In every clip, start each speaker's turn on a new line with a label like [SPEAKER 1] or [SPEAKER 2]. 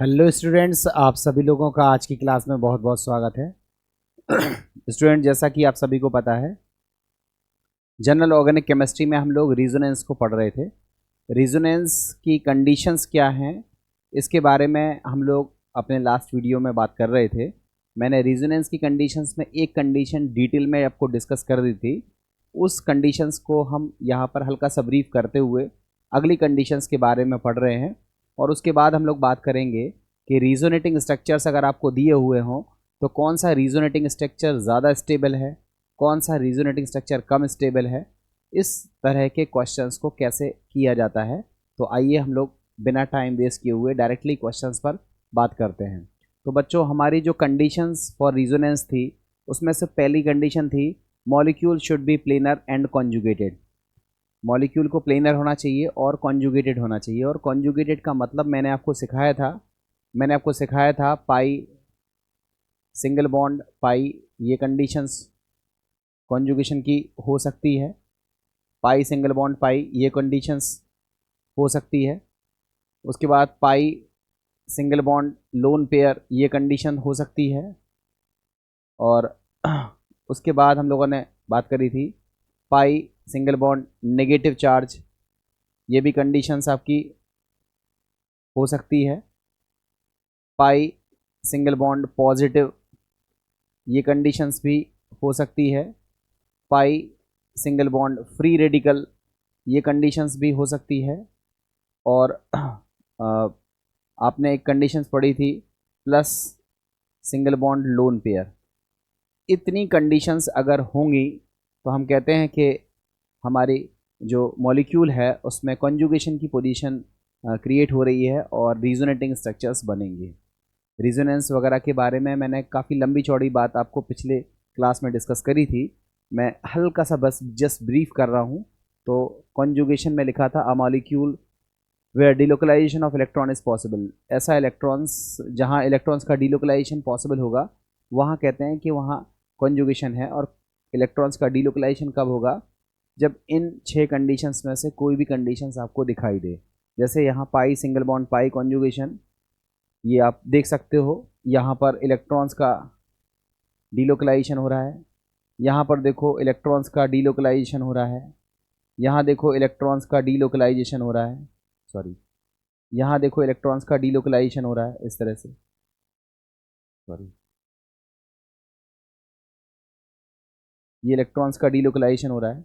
[SPEAKER 1] Hello students, आप सभी लोगों का आज की क्लास में बहुत बहुत स्वागत है। स्टूडेंट, जैसा कि आप सभी को पता है, जनरल ऑर्गेनिक केमिस्ट्री में हम लोग रिजोनेंस को पढ़ रहे थे। रिजोनेंस की कंडीशंस क्या हैं, इसके बारे में हम लोग अपने लास्ट वीडियो में बात कर रहे थे। मैंने रिजोनेंस की कंडीशंस में एक कंडीशन डिटेल में आपको डिस्कस कर दी थी। उस कंडीशंस को हम यहाँ पर हल्का सा ब्रीफ करते हुए अगली कंडीशंस के बारे में पढ़ रहे हैं, और उसके बाद हम लोग बात करेंगे कि रीजोनेटिंग स्ट्रक्चर्स अगर आपको दिए हुए हों तो कौन सा रीजोनेटिंग स्ट्रक्चर ज़्यादा स्टेबल है, कौन सा रीजोनेटिंग स्ट्रक्चर कम स्टेबल है। इस तरह के क्वेश्चंस को कैसे किया जाता है। तो आइए हम लोग बिना टाइम वेस्ट किए हुए डायरेक्टली क्वेश्चंस पर बात करते हैं। तो बच्चों, हमारी जो कंडीशंस फॉर रिजोनेंस थी उसमें से पहली कंडीशन थी molecule should be planar and conjugated. Molecule को प्लेनर होना चाहिए और कॉन्जुगेटेड होना चाहिए। और कॉन्जुगेटेड का मतलब मैंने आपको सिखाया था पाई सिंगल बॉन्ड पाई, ये कंडीशंस कॉन्जुगेशन की हो सकती है। पाई सिंगल बॉन्ड पाई, ये कंडीशंस हो सकती है। उसके बाद पाई सिंगल बॉन्ड लोन पेयर, ये कंडीशन हो सकती है। और उसके बाद हम लोगों ने बात करी थी pi single bond negative charge, ये भी कंडीशंस आपकी हो सकती है। पाई सिंगल बॉन्ड पॉजिटिव, ये कंडीशंस भी हो सकती है। Pi single bond free radical, ये कंडीशंस भी हो सकती है। और आपने एक कंडीशंस पढ़ी थी plus single bond lone pair. इतनी कंडीशंस अगर होंगी तो हम कहते हैं कि हमारी जो मॉलिक्यूल है उसमें कॉन्जुगेशन की पोजीशन क्रिएट हो रही है और रीजोनेटिंग स्ट्रक्चर्स बनेंगे। रिजोनेंस वगैरह के बारे में मैंने काफ़ी लंबी चौड़ी बात आपको पिछले क्लास में डिस्कस करी थी। मैं हल्का सा बस जस्ट ब्रीफ कर रहा हूँ। तो कॉन्जुगेशन में लिखा था a molecule where delocalization of electron is possible. ऐसा इलेक्ट्रॉन्स, जहाँ इलेक्ट्रॉन्स का डिलोकलाइजेशन पॉसिबल होगा वहाँ कहते हैं कि वहाँ कॉन्जुगेशन है। और इलेक्ट्रॉन्स का डिलोकलाइजेशन कब होगा? जब इन 6 कंडीशंस में से कोई भी कंडीशंस आपको दिखाई दे। जैसे यहाँ पाई सिंगल बॉन्ड पाई कॉन्जुगेशन, ये आप देख सकते हो। यहाँ पर इलेक्ट्रॉन्स का डिलोकलाइजेशन हो रहा है, यहाँ पर देखो इलेक्ट्रॉन्स का डिलोकलाइजेशन हो रहा है, यहाँ देखो इलेक्ट्रॉन्स का डिलोकलाइजेशन हो रहा है, सॉरी, यहाँ देखो इलेक्ट्रॉन्स का डिलोकलाइजेशन हो रहा है इस तरह से, सॉरी, ये इलेक्ट्रॉन्स का डिलोकलाइजेशन हो रहा है।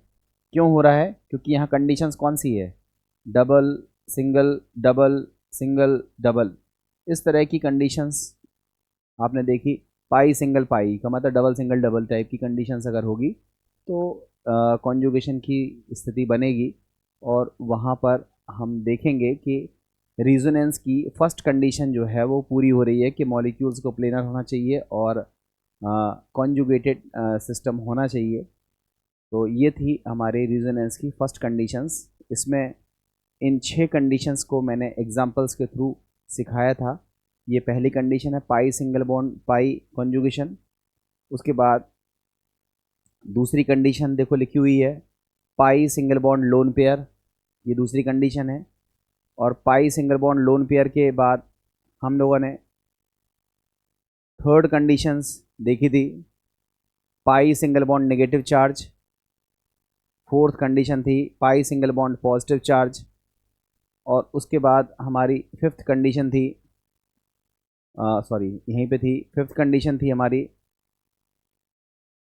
[SPEAKER 1] क्यों हो रहा है? क्योंकि यहाँ कंडीशंस कौन सी है? Double single double single double, इस तरह की कंडीशंस आपने देखी। पाई सिंगल पाई का मतलब डबल सिंगल डबल टाइप की कंडीशंस अगर होगी तो कॉन्जुगेशन की स्थिति बनेगी। और वहाँ पर हम देखेंगे कि रिजोनेंस की फर्स्ट कंडीशन जो है वो पूरी हो रही है कि मॉलिक्यूल्स को प्लेनर होना चाहिए और कॉन्जुगेटेड सिस्टम होना चाहिए। तो ये थी हमारे रिजोनेंस की फर्स्ट कंडीशंस। इसमें इन 6 कंडीशंस को मैंने एग्जांपल्स के थ्रू सिखाया था। ये पहली कंडीशन है pi single bond pi conjugation. उसके बाद दूसरी कंडीशन देखो लिखी हुई है pi single bond lone pair, ये दूसरी कंडीशन है। और pi single bond lone pair के बाद हम लोगों ने थर्ड कंडीशंस देखी थी pi single bond negative charge. Fourth condition थी pi single bond positive charge. और उसके बाद हमारी फिफ्थ कंडीशन थी, सॉरी यहीं पे थी, फिफ्थ कंडीशन थी हमारी,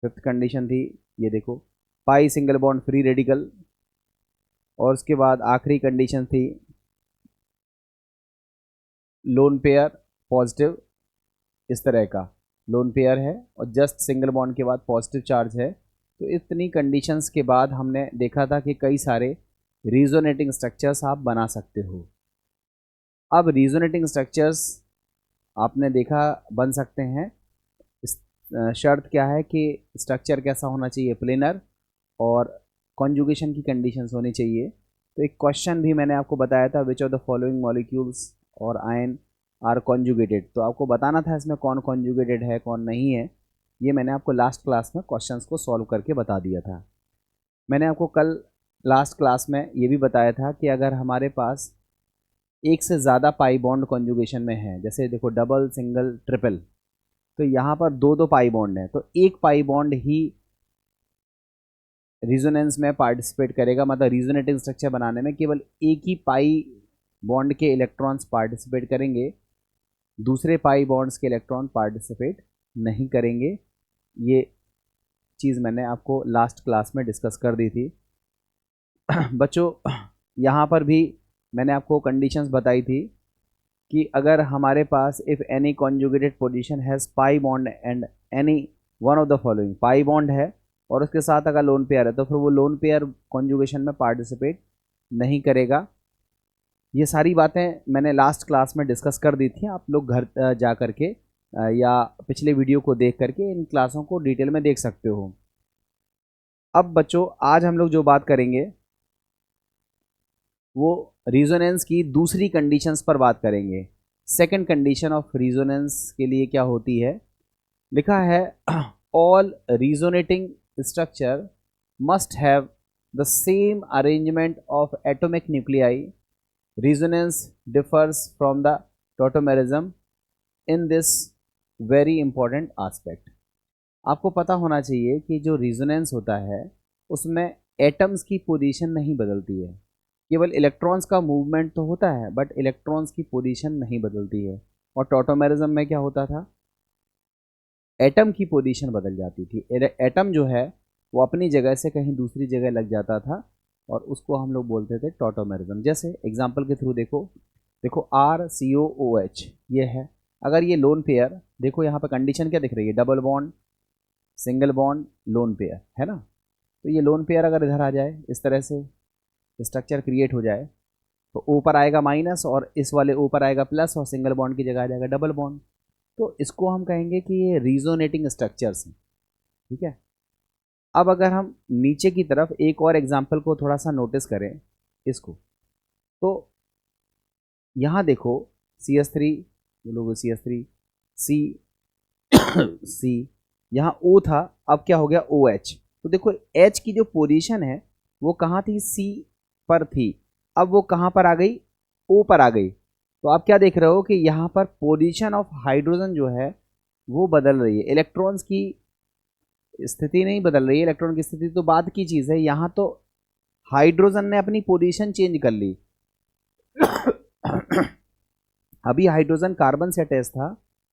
[SPEAKER 1] फिफ्थ कंडीशन थी ये देखो पाई सिंगल बॉन्ड फ्री रेडिकल। और उसके बाद आखिरी कंडीशन थी लोन पेयर पॉजिटिव, इस तरह का लोन पेयर है और जस्ट सिंगल बॉन्ड के बाद पॉजिटिव चार्ज है। तो इतनी कंडीशंस के बाद हमने देखा था कि कई सारे रीजोनेटिंग स्ट्रक्चर्स आप बना सकते हो। अब रीजोनेटिंग स्ट्रक्चर्स आपने देखा बन सकते हैं। शर्त क्या है कि स्ट्रक्चर कैसा होना चाहिए? प्लेनर और कॉन्जुगेशन की कंडीशंस होनी चाहिए। तो एक क्वेश्चन भी मैंने आपको बताया था which of the following molecules और आयन आर कॉन्जुगेटेड। तो आपको बताना था इसमें कौन कॉन्जुगेटेड है कौन नहीं है। ये मैंने आपको लास्ट क्लास में क्वेश्चंस को सॉल्व करके बता दिया था। मैंने आपको कल लास्ट क्लास में ये भी बताया था कि अगर हमारे पास एक से ज़्यादा पाई बॉन्ड कॉन्जुगेशन में है, जैसे देखो डबल, सिंगल, ट्रिपल, तो यहाँ पर दो दो पाई बॉन्ड है, तो एक पाई बॉन्ड ही रिजोनेंस में पार्टिसिपेट करेगा, मतलब रिजोनेटिंग स्ट्रक्चर बनाने में केवल एक ही पाई बॉन्ड के इलेक्ट्रॉन्स पार्टिसिपेट करेंगे, दूसरे पाई बॉन्ड्स के इलेक्ट्रॉन पार्टिसिपेट नहीं करेंगे। ये चीज़ मैंने आपको लास्ट क्लास में डिस्कस कर दी थी। बच्चों यहाँ पर भी मैंने आपको कंडीशंस बताई थी कि अगर हमारे पास if any conjugated position has pi bond and any one of the following, pi bond है और उसके साथ अगर लोन पेयर है तो फिर वो लोन पेयर कॉन्जुगेशन में पार्टिसिपेट नहीं करेगा। ये सारी बातें मैंने लास्ट क्लास में डिस्कस कर दी थी, आप लोग घर जा कर के या पिछले वीडियो को देख करके इन क्लासों को डिटेल में देख सकते हो। अब बच्चों आज हम लोग जो बात करेंगे वो रिजोनेंस की दूसरी कंडीशंस पर बात करेंगे। सेकंड कंडीशन ऑफ रिजोनेंस के लिए क्या होती है, लिखा है all resonating structure must have the same arrangement of atomic nuclei, resonance differs from the tautomerism in this very important aspect। आपको पता होना चाहिए कि जो रिजोनेंस होता है उसमें एटम्स की पोजीशन नहीं बदलती है, केवल इलेक्ट्रॉन्स का मूवमेंट तो होता है बट इलेक्ट्रॉन्स की पोजीशन नहीं बदलती है। और टॉटोमेरिज्म में क्या होता था, एटम की पोजीशन बदल जाती थी, एटम जो है वो अपनी जगह से कहीं दूसरी जगह लग जाता था और उसको हम लोग बोलते थे टॉटोमेरिज्म। जैसे एग्जांपल के थ्रू देखो RCOOH ये है, अगर ये लोन पेयर, देखो यहाँ पे कंडीशन क्या दिख रही है, double bond, single bond, lone pair है ना, तो ये लोन पेयर अगर इधर आ जाए, इस तरह से स्ट्रक्चर क्रिएट हो जाए, तो ऊपर आएगा माइनस और इस वाले ऊपर आएगा प्लस और सिंगल बॉन्ड की जगह आ जाएगा डबल बॉन्ड, तो इसको हम कहेंगे कि ये रिजोनेटिंग स्ट्रक्चर्स हैं। ठीक है, अब अगर हम नीचे की तरफ एक और एग्जाम्पल को थोड़ा सा नोटिस करें इसको, तो यहाँ देखो CH3, लोगो CH3 C C, यहाँ O था, अब क्या हो गया OH, तो देखो H की जो पोजीशन है वो कहाँ थी, C पर थी, अब वो कहाँ पर आ गई, O पर आ गई। तो आप क्या देख रहे हो कि यहाँ पर पोजीशन ऑफ हाइड्रोजन जो है वो बदल रही है, इलेक्ट्रॉन्स की स्थिति नहीं बदल रही है, इलेक्ट्रॉन की स्थिति तो बाद की चीज़ है, यहाँ तो हाइड्रोजन ने अपनी पोजीशन चेंज कर ली। अभी हाइड्रोजन कार्बन से अटैच था,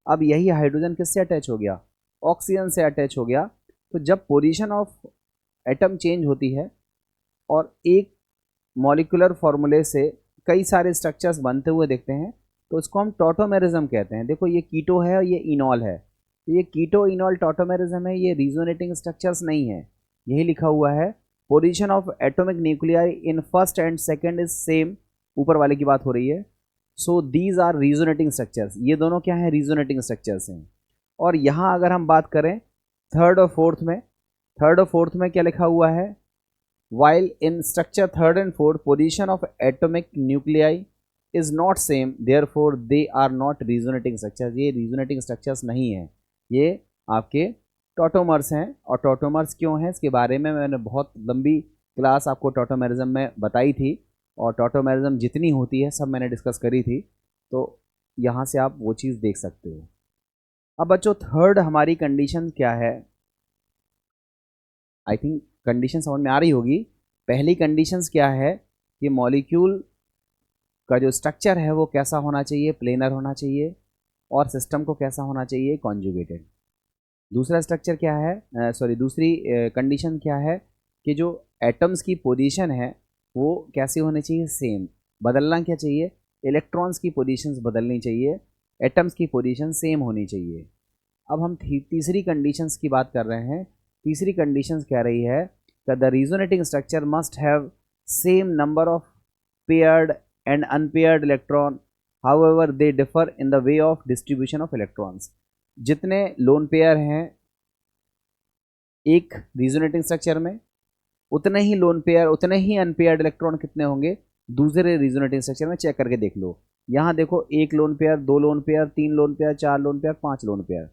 [SPEAKER 1] अब यही हाइड्रोजन किससे अटैच हो गया, ऑक्सीजन से अटैच हो गया। तो जब पोजीशन ऑफ एटम चेंज होती है और एक मॉलिक्यूलर फॉर्मूले से कई सारे स्ट्रक्चर्स बनते हुए देखते हैं तो उसको हम टॉटोमेरिज्म कहते हैं। देखो ये कीटो है और ये इनॉल है, तो ये कीटो इनॉल टॉटोमेरिज्म है, ये रिजोनेटिंग स्ट्रक्चर्स नहीं है। यही लिखा हुआ है position of atomic nuclei in first and second is same, ऊपर वाले की बात हो रही है। So these are resonating structures, ये दोनों क्या है, रिजोनेटिंग स्ट्रक्चर्स हैं। और यहाँ अगर हम बात करें थर्ड और फोर्थ में क्या लिखा हुआ है, while in structure third and fourth position of atomic nuclei is not same therefore they are not resonating structures, ये resonating structures नहीं है, ये आपके टॉटोमर्स हैं। और टॉटोमर्स क्यों हैं इसके बारे में मैंने बहुत लंबी क्लास आपको टॉटोमेरिज्म में बताई थी और टॉटोमेरिज्म जितनी होती है सब मैंने डिस्कस करी थी, तो यहाँ से आप वो चीज़ देख सकते हो। अब बच्चों थर्ड हमारी कंडीशन क्या है, आई थिंक कंडीशन समझ में आ रही होगी। पहली कंडीशंस क्या है कि मॉलिक्यूल का जो स्ट्रक्चर है वो कैसा होना चाहिए, प्लेनर होना चाहिए, और सिस्टम को कैसा होना चाहिए, कॉन्जुगेटेड। दूसरा स्ट्रक्चर क्या है, दूसरी कंडीशन क्या है कि जो एटम्स की पोजीशन है वो कैसी होनी चाहिए, सेम। बदलना क्या चाहिए, इलेक्ट्रॉन्स की पोजीशंस बदलनी चाहिए, एटम्स की पोजीशन सेम होनी चाहिए। अब हम तीसरी कंडीशंस की बात कर रहे हैं। तीसरी कंडीशंस कह रही है that the resonating structure must have same number of paired and unpaired electron, however they differ in the way of distribution of electrons। जितने लोन पेयर हैं एक रिजोनेटिंग स्ट्रक्चर में, उतने ही लोन पेयर, उतने ही अनपेयर्ड इलेक्ट्रॉन कितने होंगे दूसरे resonating structure में, चेक करके देख लो। यहाँ देखो एक लोन पेयर, दो लोन पेयर, तीन लोन पेयर, चार लोन पेयर, पांच लोन पेयर,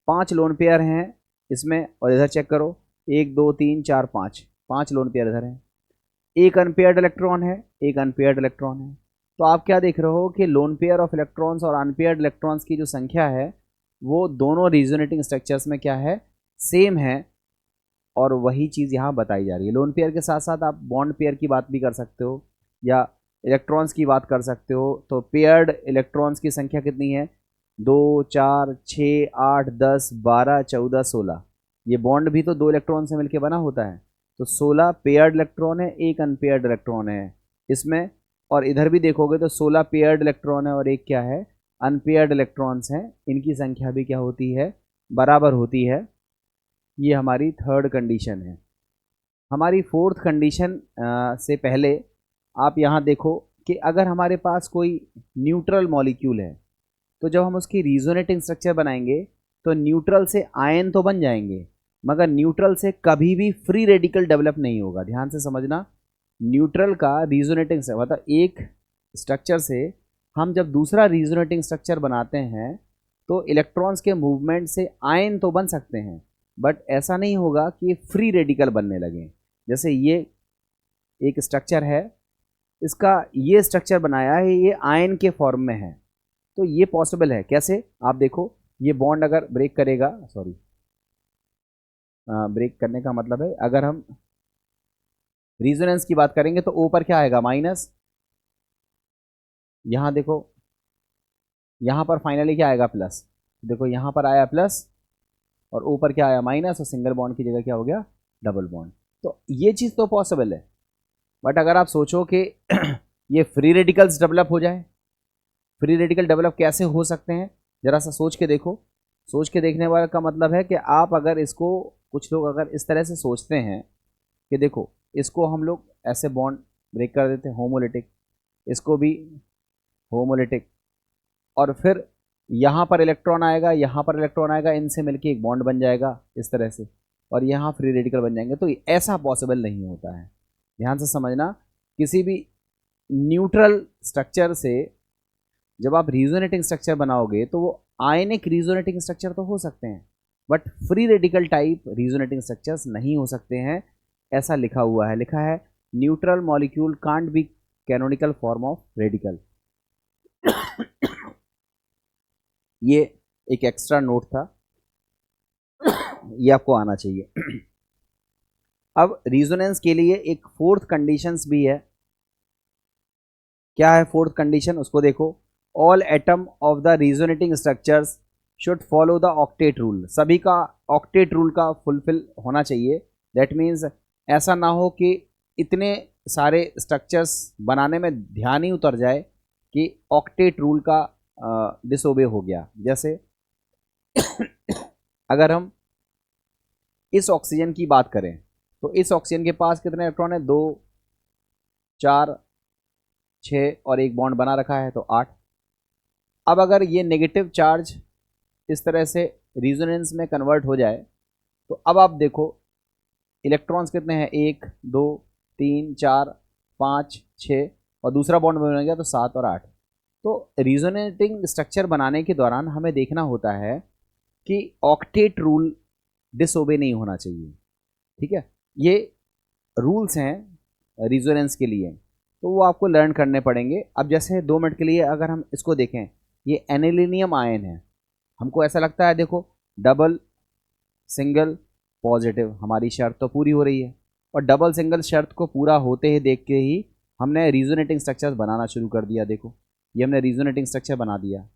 [SPEAKER 1] पांच लोन पेयर हैं इसमें, और इधर चेक करो 1 2 3 4 5, पांच लोन पेयर इधर हैं। एक अनपेयर्ड इलेक्ट्रॉन है, एक अनपेयर्ड इलेक्ट्रॉन है, तो आप क्या देख रहे हो कि लोन पेयर ऑफ इलेक्ट्रॉन्स और अनपेयर्ड इलेक्ट्रॉन्स की जो संख्या है वो दोनों रिजोनेटिंग स्ट्रक्चर्स में क्या है, सेम है। और वही चीज़ यहाँ बताई जा रही है। लोन पेयर के साथ साथ आप बॉन्ड पेयर की बात भी कर सकते हो या इलेक्ट्रॉन्स की बात कर सकते हो। तो पेयर्ड इलेक्ट्रॉन्स की संख्या कितनी है, 2 4 6 8 10 12 14 16। ये बॉन्ड भी तो 2 इलेक्ट्रॉन से मिलकर बना होता है। तो 16 पेयर्ड इलेक्ट्रॉन है, एक अनपेयर्ड इलेक्ट्रॉन है इसमें। और इधर भी देखोगे तो 16 पेयर्ड इलेक्ट्रॉन है और एक क्या है, अनपेयर्ड इलेक्ट्रॉन्स हैं। इनकी संख्या भी क्या होती है, बराबर होती है। ये हमारी थर्ड कंडीशन है। हमारी फोर्थ कंडीशन से पहले आप यहाँ देखो कि अगर हमारे पास कोई न्यूट्रल मॉलिक्यूल है तो जब हम उसकी रिजोनेटिंग स्ट्रक्चर बनाएंगे तो न्यूट्रल से आयन तो बन जाएंगे, मगर न्यूट्रल से कभी भी फ्री रेडिकल डेवलप नहीं होगा। ध्यान से समझना, न्यूट्रल का रिजोनेटिंग से मतलब एक स्ट्रक्चर से हम जब दूसरा रिजोनेटिंग स्ट्रक्चर बनाते हैं तो इलेक्ट्रॉन्स के मूवमेंट से आयन तो बन सकते हैं, बट ऐसा नहीं होगा कि फ्री रेडिकल बनने लगे। जैसे ये एक स्ट्रक्चर है, इसका ये स्ट्रक्चर बनाया है, ये आयन के फॉर्म में है। तो ये पॉसिबल है। कैसे, आप देखो, ये बॉन्ड अगर ब्रेक करेगा, सॉरी ब्रेक करने का मतलब है अगर हम रीजोनेंस की बात करेंगे तो ऊपर क्या आएगा, माइनस। यहाँ देखो, यहाँ पर फाइनली क्या आएगा, प्लस। देखो यहाँ पर आया प्लस और ऊपर क्या आया, माइनस, और सिंगल बॉन्ड की जगह क्या हो गया, डबल बॉन्ड। तो ये चीज़ तो पॉसिबल है। बट अगर आप सोचो कि ये फ्री रेडिकल्स डेवलप हो जाए, फ्री रेडिकल डेवलप कैसे हो सकते हैं, ज़रा सा सोच के देखो। सोच के देखने वाला का मतलब है कि आप अगर इसको, कुछ लोग अगर इस तरह से सोचते हैं कि देखो इसको हम लोग ऐसे बॉन्ड ब्रेक कर देते हैं, होमोलिटिक, इसको भी होमोलिटिक, और फिर यहाँ पर इलेक्ट्रॉन आएगा, यहाँ पर इलेक्ट्रॉन आएगा, इनसे मिलके एक बॉन्ड बन जाएगा इस तरह से, और यहाँ फ्री रेडिकल बन जाएंगे। तो ऐसा पॉसिबल नहीं होता है। ध्यान से समझना, किसी भी न्यूट्रल स्ट्रक्चर से जब आप रिजोनेटिंग स्ट्रक्चर बनाओगे तो वो आयनिक रिजोनेटिंग स्ट्रक्चर तो हो सकते हैं, but free radical type resonating structures नहीं हो सकते हैं। ऐसा लिखा हुआ है, लिखा है neutral molecule can't be canonical form of radical. ये एक एक्स्ट्रा नोट था, ये आपको आना चाहिए। अब रिजोनेंस के लिए एक फोर्थ कंडीशंस भी है। क्या है फोर्थ कंडीशन, उसको देखो। All atom of the resonating structures should follow the octet rule. सभी का ऑक्टेट रूल का फुलफिल होना चाहिए। दैट मीन्स ऐसा ना हो कि इतने सारे स्ट्रक्चर्स बनाने में ध्यान ही उतर जाए कि ऑक्टेट रूल का डिसोबे हो गया। जैसे अगर हम इस ऑक्सीजन की बात करें तो इस ऑक्सीजन के पास कितने इलेक्ट्रॉन है, 2 4 6 और एक बॉन्ड बना रखा है, तो 8। अब अगर ये नेगेटिव चार्ज इस तरह से रिजोनेंस में कन्वर्ट हो जाए तो अब आप देखो इलेक्ट्रॉन्स कितने हैं, 1 2 3 4 5 6, और दूसरा बॉन्ड बन गया तो 7 और 8। तो रिजोनेटिंग स्ट्रक्चर बनाने के दौरान हमें देखना होता है कि ऑक्टेट रूल डिसओबे नहीं होना चाहिए। ठीक है, ये रूल्स हैं रिजोनेंस के लिए, तो वो आपको लर्न करने पड़ेंगे। अब जैसे 2 मिनट के लिए अगर हम इसको देखें, ये एनिलीनियम आयन है, हमको ऐसा लगता है देखो डबल सिंगल पॉजिटिव, हमारी शर्त तो पूरी हो रही है, और डबल सिंगल शर्त को पूरा होते ही देख के ही हमने रिजोनेटिंग स्ट्रक्चर्स बनाना शुरू कर दिया। देखो ये हमने रिजोनेटिंग स्ट्रक्चर बना दिया,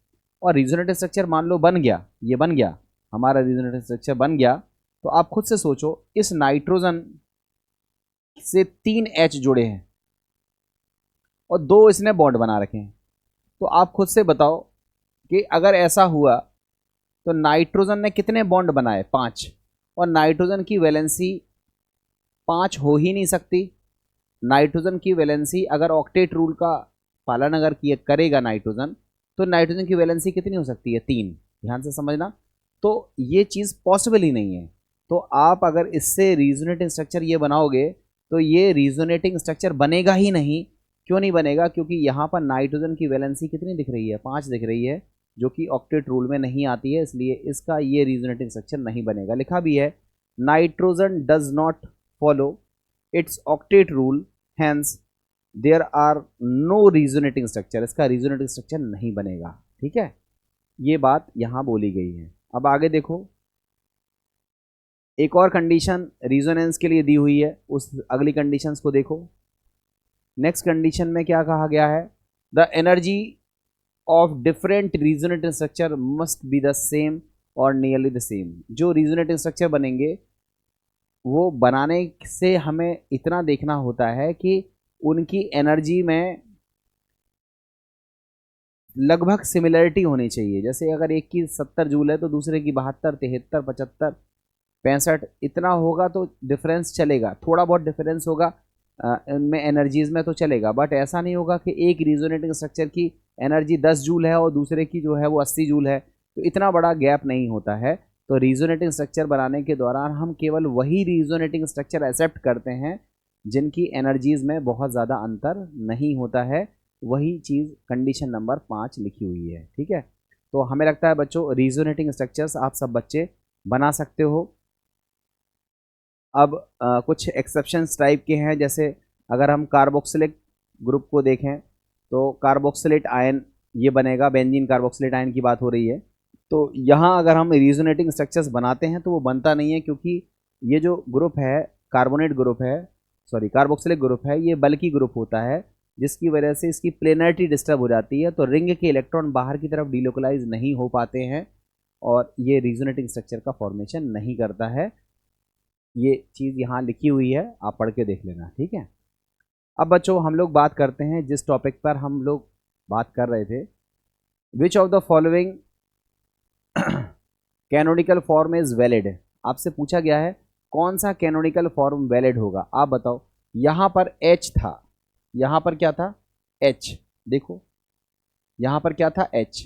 [SPEAKER 1] और रिजोनेटिंग स्ट्रक्चर मान लो बन गया, ये बन गया, हमारा रिजोनेटिंग स्ट्रक्चर बन गया। तो आप खुद से सोचो, इस नाइट्रोजन से 3 H जुड़े हैं और 2 इसने बॉन्ड बना रखे हैं। तो आप खुद से बताओ कि अगर ऐसा हुआ तो नाइट्रोजन ने कितने बॉन्ड बनाए, 5, और नाइट्रोजन की वैलेंसी 5 हो ही नहीं सकती। नाइट्रोजन की वैलेंसी अगर ऑक्टेट रूल का पालन अगर किया करेगा नाइट्रोजन, तो नाइट्रोजन की वैलेंसी कितनी हो सकती है, 3। ध्यान से समझना, तो ये चीज़ पॉसिबल ही नहीं है। तो आप अगर इससे रीजोनेटिंग स्ट्रक्चर ये बनाओगे तो ये रीजोनेटिंग स्ट्रक्चर बनेगा ही नहीं। क्यों नहीं बनेगा, क्योंकि यहाँ पर नाइट्रोजन की वैलेंसी कितनी दिख रही है, 5 दिख रही है, जो कि ऑक्टेट रूल में नहीं आती है, इसलिए इसका ये रीजोनेटिंग स्ट्रक्चर नहीं बनेगा। लिखा भी है, nitrogen does not follow its octet rule, hence there are no resonating structure, इसका रीजोनेटिंग स्ट्रक्चर नहीं बनेगा। ठीक है, ये बात यहां बोली गई है। अब आगे देखो, एक और कंडीशन रीजोनेंस के लिए दी हुई है, उस अगली कंडीशंस को देखो। नेक्स्ट कंडीशन में क्या कहा गया है, the energy of different resonating structure must be the same और नियरली द सेम। जो रीजोनेटिंग स्ट्रक्चर बनेंगे वो बनाने से हमें इतना देखना होता है कि उनकी एनर्जी में लगभग सिमिलरिटी होनी चाहिए। जैसे अगर एक की 70 जूल है तो दूसरे की 72, 73, 75, 65 इतना होगा तो डिफरेंस चलेगा, थोड़ा बहुत डिफरेंस होगा इनमें एनर्जीज में तो चलेगा, बट ऐसा नहीं होगा कि एक रीजोनेटिंग स्ट्रक्चर की एनर्जी 10 जूल है और दूसरे की जो है वो 80 जूल है, तो इतना बड़ा गैप नहीं होता है। तो रीजोनेटिंग स्ट्रक्चर बनाने के दौरान हम केवल वही रीजोनेटिंग स्ट्रक्चर एक्सेप्ट करते हैं जिनकी एनर्जीज में बहुत ज़्यादा अंतर नहीं होता है। वही चीज़ कंडीशन नंबर 5 लिखी हुई है। ठीक है, तो हमें लगता है बच्चों रीजोनेटिंग स्ट्रक्चर्स आप सब बच्चे बना सकते हो। अब कुछ एक्सेप्शंस टाइप के हैं, जैसे अगर हम कार्बोक्सिलिक ग्रुप को देखें तो कार्बोक्सिलेट आयन ये बनेगा, बेंजीन कार्बोक्सिलेट आयन की बात हो रही है। तो यहाँ अगर हम रीजोनेटिंग स्ट्रक्चर्स बनाते हैं तो वो बनता नहीं है, क्योंकि ये जो ग्रुप है कार्बोनेट ग्रुप है, सॉरी कार्बोक्सिलिक ग्रुप है, ये बल्की ग्रुप होता है, जिसकी वजह से इसकी प्लेनरिटी डिस्टर्ब हो जाती है, तो रिंग के इलेक्ट्रॉन बाहर की तरफ डिलोकलाइज नहीं हो पाते हैं और ये रीजोनेटिंग स्ट्रक्चर का फॉर्मेशन नहीं करता है। ये चीज़ यहाँ लिखी हुई है, आप पढ़ के देख लेना। ठीक है, अब बच्चों हम लोग बात करते हैं जिस टॉपिक पर हम लोग बात कर रहे थे, which of the following canonical form is valid. आपसे पूछा गया है कौन सा कैनोनिकल फॉर्म वैलिड होगा, आप बताओ। यहाँ पर एच था, यहाँ पर क्या था, एच, देखो यहाँ पर क्या था, एच।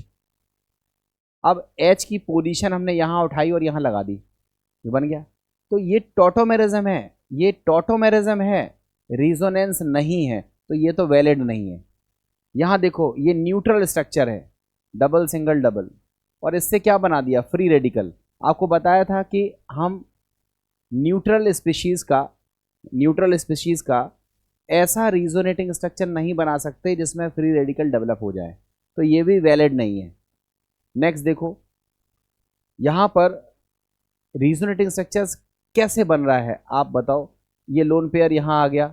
[SPEAKER 1] अब एच की पोजीशन हमने यहाँ उठाई और यहाँ लगा दी, ये बन गया। तो ये टॉटोमेरिज्म है, ये टॉटोमेरिज्म है, रिजोनेंस नहीं है, तो ये तो वैलिड नहीं है। यहाँ देखो ये न्यूट्रल स्ट्रक्चर है, डबल सिंगल डबल, और इससे क्या बना दिया, फ्री रेडिकल। आपको बताया था कि हम न्यूट्रल स्पीशीज का ऐसा रिजोनेटिंग स्ट्रक्चर नहीं बना सकते जिसमें फ्री रेडिकल डेवलप हो जाए, तो ये भी वैलिड नहीं है। नेक्स्ट देखो, यहाँ पर रीजोनेटिंग स्ट्रक्चर्स कैसे बन रहा है, आप बताओ। ये लोन पेयर यहाँ आ गया,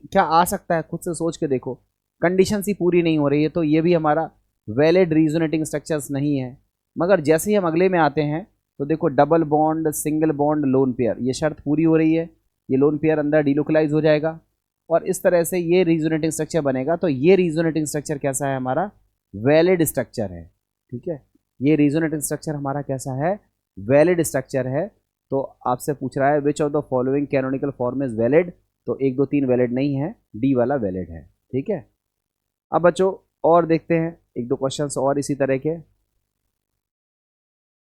[SPEAKER 1] क्या आ सकता है, खुद से सोच के देखो। कंडीशन ही पूरी नहीं हो रही है, तो ये भी हमारा वैलिड रीजोनेटिंग स्ट्रक्चर्स नहीं है। मगर जैसे ही हम अगले में आते हैं तो देखो double bond, single bond, lone pair, ये शर्त पूरी हो रही है, ये लोन पेयर अंदर डिलोकलाइज हो जाएगा और इस तरह से ये रीजोनेटिंग स्ट्रक्चर बनेगा। तो ये रीजोनेटिंग स्ट्रक्चर कैसा है, हमारा वैलिड स्ट्रक्चर है। ठीक है, ये रीजोनेटिंग स्ट्रक्चर हमारा कैसा है, वैलिड स्ट्रक्चर है। तो आपसे पूछ रहा है which of the following canonical form is valid, तो 1 2 3 वैलिड नहीं है, डी वाला वैलिड है। ठीक है, अब बच्चों और देखते हैं 1 2 क्वेश्चंस और इसी तरह के।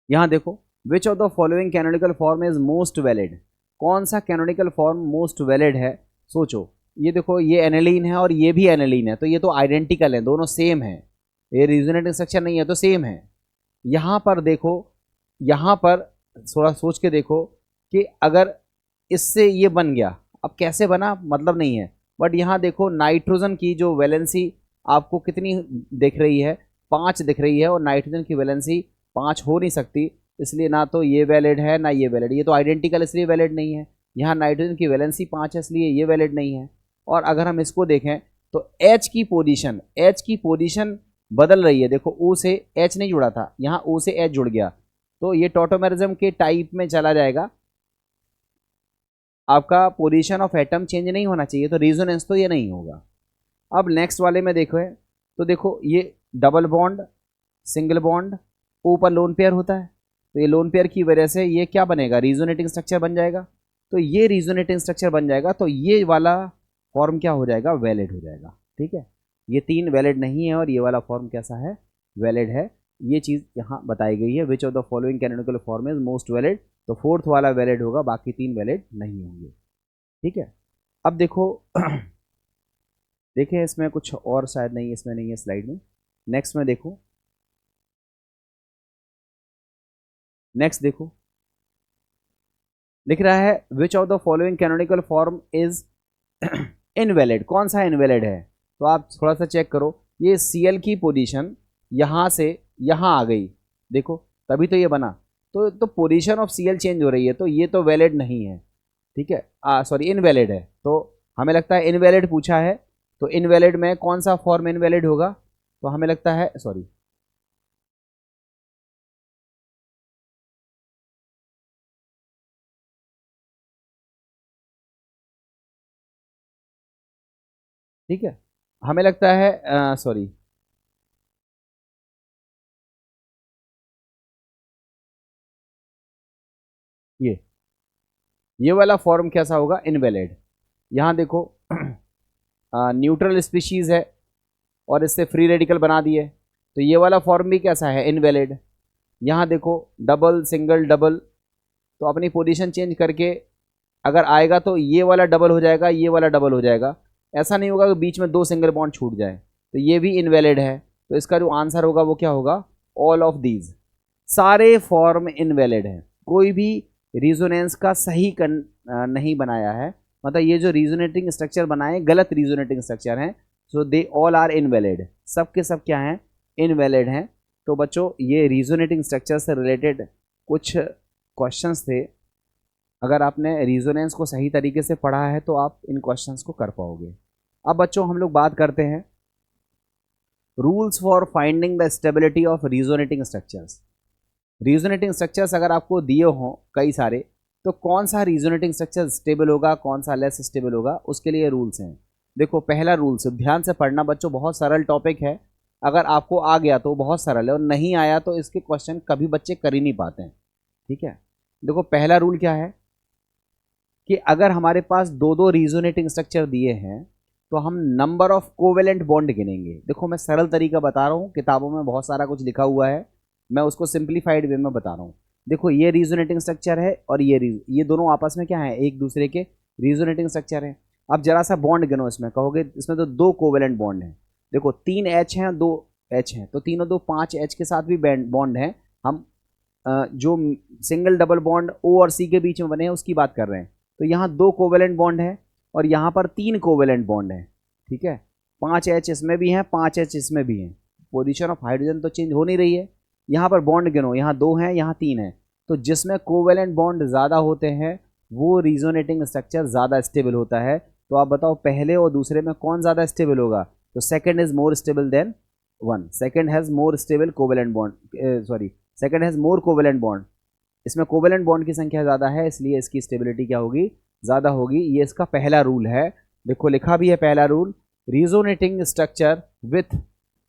[SPEAKER 1] यहाँ देखो, which of the following canonical form is most valid, कौन सा कैनोनिकल फॉर्म मोस्ट वैलिड है, सोचो। ये देखो ये एनालीन है और ये भी एनालीन है, तो ये तो आइडेंटिकल है, दोनों सेम है, ये रिजोनेटिंग स्ट्रक्चर नहीं है तो सेम है। यहाँ पर देखो, यहाँ पर थोड़ा सोच के देखो कि अगर इससे ये बन गया, अब कैसे बना मतलब नहीं है, बट यहाँ देखो नाइट्रोजन की जो वैलेंसी आपको कितनी दिख रही है, 5 दिख रही है, और नाइट्रोजन की वैलेंसी 5 हो नहीं सकती, इसलिए ना तो ये वैलिड है ना ये वैलिड, ये तो आइडेंटिकल इसलिए वैलिड नहीं है। यहाँ नाइट्रोजन की वैलेंसी 5 है इसलिए ये वैलिड नहीं है। और अगर हम इसको देखें तो एच की पोजीशन बदल रही है, देखो ओ से एच नहीं जुड़ा था, यहाँ ओ से एच जुड़ गया, तो ये टॉटोमेरिज्म के टाइप में चला जाएगा। आपका पोजीशन ऑफ एटम चेंज नहीं होना चाहिए, तो रेजोनेंस तो ये नहीं होगा। अब नेक्स्ट वाले में देखो है, तो देखो ये डबल बॉन्ड, सिंगल बॉन्ड, ऊपर लोन पेयर होता है, तो ये लोन पेयर की वजह से ये क्या बनेगा, रीजोनेटिंग स्ट्रक्चर बन जाएगा। तो ये रीजोनेटिंग स्ट्रक्चर बन जाएगा, तो ये वाला फॉर्म क्या हो जाएगा, वैलिड हो जाएगा। ठीक है, ये 3 वैलिड नहीं है और ये वाला फॉर्म कैसा है, वैलिड है। ये चीज़ यहाँ बताई गई है, which of the following canonical form is most valid, तो 4th वाला वैलिड होगा, बाकी 3 वैलिड नहीं होंगे। ठीक है, अब देखो देखें इसमें कुछ और शायद नहीं, इसमें नहीं है स्लाइड में। नेक्स्ट में देखो, नेक्स्ट देखो लिख रहा है which of the following canonical form is invalid, कौन सा इनवैलिड है? तो आप थोड़ा सा चेक करो, ये Cl की पोजीशन यहाँ से यहाँ आ गई, देखो तभी तो ये बना, तो पोजीशन ऑफ Cl चेंज हो रही है, तो ये तो वैलिड नहीं है, ठीक है, सॉरी इनवैलिड है। तो हमें लगता है इनवैलिड पूछा है, तो इनवैलिड में कौन सा फॉर्म इनवैलिड होगा? तो हमें लगता है सॉरी, ठीक है, हमें लगता है सॉरी, ये वाला फॉर्म कैसा होगा? इनवैलिड। यहाँ देखो न्यूट्रल स्पीशीज है और इससे फ्री रेडिकल बना दिए, तो ये वाला फॉर्म भी कैसा है? इनवैलिड। यहाँ देखो डबल सिंगल डबल, तो अपनी पोजीशन चेंज करके अगर आएगा तो ये वाला डबल हो जाएगा, ये वाला डबल हो जाएगा, ऐसा नहीं होगा कि बीच में 2 सिंगल बॉन्ड छूट जाए, तो ये भी इनवैलिड है। तो इसका जो आंसर होगा वो क्या होगा? ऑल ऑफ दीज, सारे फॉर्म इनवैलिड हैं, कोई भी रिजोनेंस का सही नहीं बनाया है, मतलब ये जो रिजोनेटिंग स्ट्रक्चर बनाए गलत रिजोनेटिंग स्ट्रक्चर हैं, सो दे ऑल आर इनवैलिड, सब के सब क्या हैं? इनवैलिड हैं। तो बच्चों ये रिजोनेटिंग स्ट्रक्चर से रिलेटेड कुछ क्वेश्चंस थे, अगर आपने रिजोनेंस को सही तरीके से पढ़ा है तो आप इन क्वेश्चंस को कर पाओगे। अब बच्चों हम लोग बात करते हैं rules for finding the stability of resonating structures. Resonating structures अगर आपको दिए हों कई सारे, तो कौन सा रिजोनेटिंग स्ट्रक्चर स्टेबल होगा, कौन सा लेस स्टेबल होगा, उसके लिए रूल्स हैं। देखो पहला रूल्स, ध्यान से पढ़ना बच्चों, बहुत सरल टॉपिक है, अगर आपको आ गया तो बहुत सरल है, और नहीं आया तो इसके क्वेश्चन कभी बच्चे कर ही नहीं पाते हैं, ठीक है। देखो पहला रूल क्या है कि अगर हमारे पास दो दो रिजोनेटिंग स्ट्रक्चर दिए हैं तो हम नंबर ऑफ कोवेलेंट बॉन्ड गिनेंगे। देखो मैं सरल तरीका बता रहा हूँ, किताबों में बहुत सारा कुछ लिखा हुआ है, मैं उसको सिंप्लीफाइड वे में बता रहा हूँ। देखो ये रिजोनेटिंग स्ट्रक्चर है और ये दोनों आपस में क्या है? एक दूसरे के रिजोनेटिंग स्ट्रक्चर है। अब जरा सा बॉन्ड गिनो, इसमें कहोगे इसमें तो 2 कोवेलेंट बॉन्ड हैं, देखो 3 H हैं, 2 H हैं, तो तीनों 2 5 H के साथ भी बॉन्ड हैं। हम जो सिंगल डबल बॉन्ड O और C के बीच में बने हैं उसकी बात कर रहे हैं। तो यहाँ 2 कोवेलेंट बॉन्ड है और यहाँ पर 3 कोवेलेंट बॉन्ड है, ठीक है, 5 H इसमें भी हैं, 5 H इसमें भी हैं, पोजीशन ऑफ हाइड्रोजन तो चेंज हो नहीं रही है। यहाँ पर बॉन्ड गिनो, यहाँ 2 हैं, यहाँ 3 हैं, तो जिसमें कोवेलेंट बॉन्ड ज़्यादा होते हैं वो रिजोनेटिंग स्ट्रक्चर ज़्यादा स्टेबल होता है। तो आप बताओ पहले और दूसरे में कौन ज़्यादा स्टेबल होगा? तो second is more stable then one, second has more stable covalent bond, sorry second has more covalent bond, इसमें कोवेलेंट बॉन्ड की संख्या ज़्यादा है, इसलिए इसकी स्टेबिलिटी क्या होगी? ज़्यादा होगी। ये इसका पहला रूल है। देखो लिखा भी है पहला rule, resonating structure with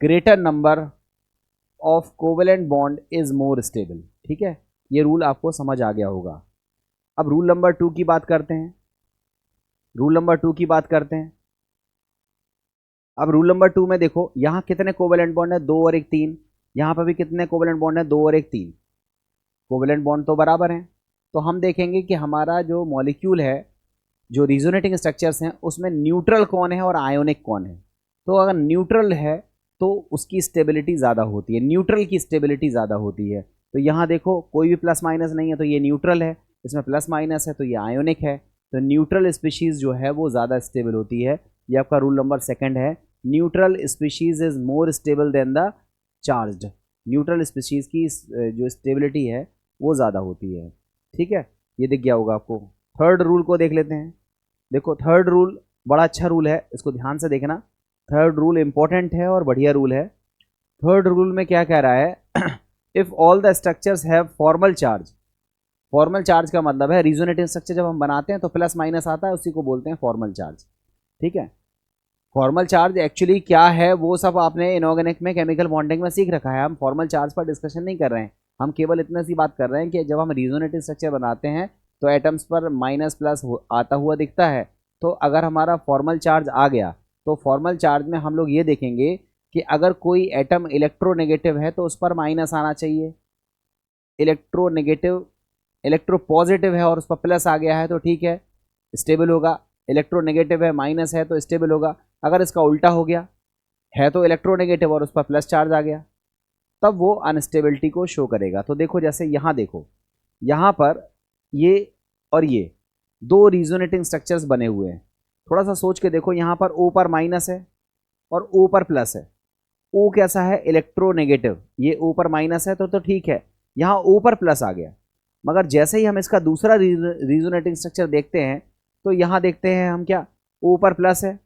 [SPEAKER 1] greater number of covalent bond is more stable, ठीक है, ये रूल आपको समझ आ गया होगा। अब रूल नंबर 2 की बात करते हैं, रूल नंबर 2 की बात करते हैं। अब रूल नंबर 2 में देखो यहाँ कितने कोवेलेंट बॉन्ड है? 2 और 1 3, यहाँ पर भी कितने कोवेलेंट बॉन्ड है? 2 और 1 3, कोवेलेंट बॉन्ड तो बराबर हैं। तो हम देखेंगे कि हमारा जो मॉलिक्यूल है, जो रिजोनेटिंग स्ट्रक्चर्स हैं, उसमें न्यूट्रल कौन है और आयोनिक कौन है। तो अगर न्यूट्रल है तो उसकी स्टेबिलिटी ज़्यादा होती है, न्यूट्रल की स्टेबिलिटी ज़्यादा होती है। तो यहाँ देखो कोई भी प्लस माइनस नहीं है, तो ये न्यूट्रल है, इसमें प्लस माइनस है तो ये आयोनिक है, तो न्यूट्रल स्पीशीज़ जो है वो ज़्यादा स्टेबल होती है। ये आपका रूल नंबर 2 है, neutral species is more stable then the charged, neutral species की जो स्टेबिलिटी है वो ज़्यादा होती है, ठीक है, ये दिख गया होगा आपको। थर्ड रूल को देख लेते हैं। देखो थर्ड रूल बड़ा अच्छा रूल है, इसको ध्यान से देखना, थर्ड रूल इंपॉर्टेंट है और बढ़िया रूल है। थर्ड रूल में क्या कह रहा है? If all the structures have formal charge, formal charge का मतलब है रिजोनेटिंग स्ट्रक्चर जब हम बनाते हैं तो प्लस माइनस आता है, उसी को बोलते हैं फॉर्मल चार्ज, ठीक है। फॉर्मल चार्ज एक्चुअली क्या है वो सब आपने इनऑर्गेनिक में केमिकल बॉन्डिंग में सीख रखा है, हम फॉर्मल चार्ज पर डिस्कशन नहीं कर रहे हैं, हम केवल इतने सी बात कर रहे हैं कि जब हम रिजोनेटिव स्ट्रक्चर बनाते हैं तो एटम्स पर माइनस प्लस आता हुआ दिखता है। तो अगर हमारा फॉर्मल चार्ज आ गया तो फॉर्मल चार्ज में हम लोग ये देखेंगे कि अगर कोई एटम इलेक्ट्रोनेगेटिव है तो उस पर माइनस आना चाहिए, इलेक्ट्रोनेगेटिव इलेक्ट्रोपॉजिटिव है और उस पर प्लस आ गया है तो ठीक है स्टेबल होगा, इलेक्ट्रोनेगेटिव है माइनस है तो स्टेबल होगा। अगर इसका उल्टा हो गया है तो इलेक्ट्रोनेगेटिव और उस पर प्लस चार्ज आ गया, तब वो अनस्टेबिलिटी को शो करेगा। तो देखो जैसे यहाँ देखो, यहाँ पर ये और ये 2 रिजोनेटिंग स्ट्रक्चर्स बने हुए हैं, थोड़ा सा सोच के देखो, यहाँ पर O पर माइनस है और O पर प्लस है। O कैसा है? इलेक्ट्रोनेगेटिव। ये O पर माइनस है तो ठीक है, यहाँ O पर प्लस आ गया। मगर जैसे ही हम इसका दूसरा रिजोनेटिंग स्ट्रक्चर देखते हैं तो यहाँ देखते हैं हम क्या, O पर प्लस है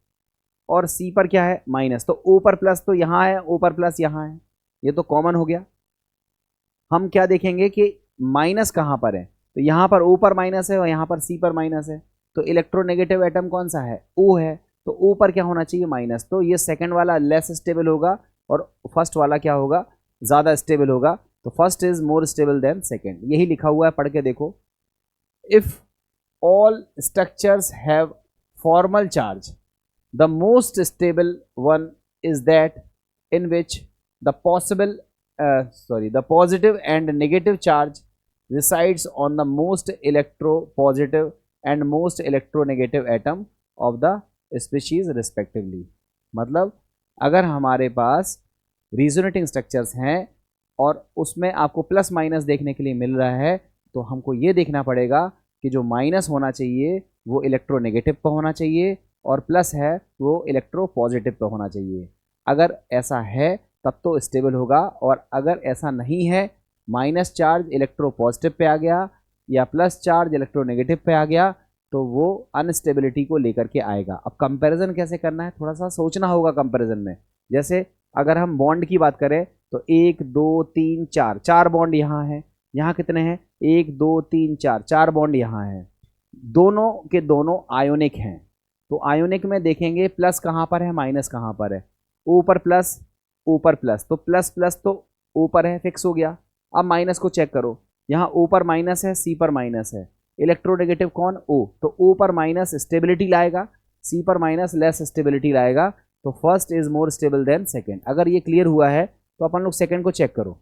[SPEAKER 1] और C पर क्या है? माइनस। तो O पर प्लस तो यहाँ है, O पर प्लस यहाँ है, ये तो कॉमन हो गया। हम क्या देखेंगे कि माइनस कहाँ पर है, तो यहाँ पर O पर माइनस है और यहाँ पर C पर माइनस है। तो इलेक्ट्रोनेगेटिव एटम कौन सा है? O है। तो O पर क्या होना चाहिए? माइनस। तो ये सेकंड वाला लेस स्टेबल होगा और फर्स्ट वाला क्या होगा? ज़्यादा स्टेबल होगा। तो first is more stable than second, यही लिखा हुआ है, पढ़ के देखो। If all structures have formal charge, the most stable one is that in which the positive and negative charge resides on the most electropositive and most electronegative atom of the species respectively। मतलब अगर हमारे पास resonating structures हैं और उसमें आपको plus minus देखने के लिए मिल रहा है, तो हमको ये देखना पड़ेगा कि जो माइनस होना चाहिए वो इलेक्ट्रोनेगेटिव पर होना चाहिए और प्लस है वो इलेक्ट्रोपॉजिटिव पर होना चाहिए। अगर ऐसा है तब तो स्टेबल होगा, और अगर ऐसा नहीं है, माइनस चार्ज इलेक्ट्रोपॉजिटिव पे आ गया या प्लस चार्ज इलेक्ट्रोनेगेटिव पे आ गया, तो वो अनस्टेबिलिटी को लेकर के आएगा। अब कंपैरिजन कैसे करना है, थोड़ा सा सोचना होगा कंपैरिजन में। जैसे अगर हम बॉन्ड की बात करें तो 1 2 3 4, 4 बॉन्ड यहाँ हैं। यहाँ कितने हैं? 1 2 3 4, 4 बॉन्ड यहाँ हैं। दोनों के दोनों आयोनिक हैं। तो आयोनिक में देखेंगे प्लस कहाँ पर है, माइनस कहाँ पर है? O पर प्लस, O पर प्लस, तो प्लस प्लस तो O पर है, फिक्स हो गया। अब माइनस को चेक करो, यहाँ O पर माइनस है, C पर माइनस है। इलेक्ट्रोनेगेटिव कौन? O। तो O पर माइनस स्टेबिलिटी लाएगा, C पर माइनस लेस स्टेबिलिटी लाएगा। तो first is more stable then second. अगर ये क्लियर हुआ है तो अपन लोग सेकेंड को चेक करो।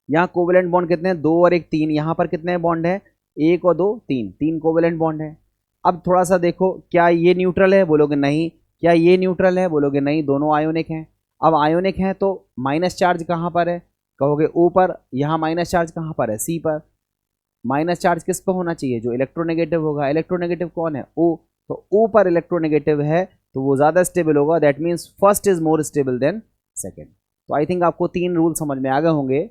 [SPEAKER 1] यहाँ कोवेलेंट बॉन्ड कितने हैं? 2 और 1 3। यहाँ पर कितने बॉन्ड है? 1 और 2 3, 3 कोवेलेंट बॉन्ड है। अब थोड़ा सा देखो, क्या ये न्यूट्रल है? बोलोगे नहीं। क्या ये न्यूट्रल है? बोलोगे नहीं, दोनों आयोनिक हैं। अब आयोनिक हैं तो माइनस चार्ज कहाँ पर है? कहोगे O पर। यहाँ माइनस चार्ज कहाँ पर है? C पर। माइनस चार्ज किस पर होना चाहिए? जो इलेक्ट्रोनेगेटिव होगा। इलेक्ट्रोनेगेटिव कौन है? O। तो O पर इलेक्ट्रोनेगेटिव है तो वो ज़्यादा स्टेबल होगा। That means first is more stable then second. तो आई थिंक आपको 3 रूल समझ में आ गए होंगे।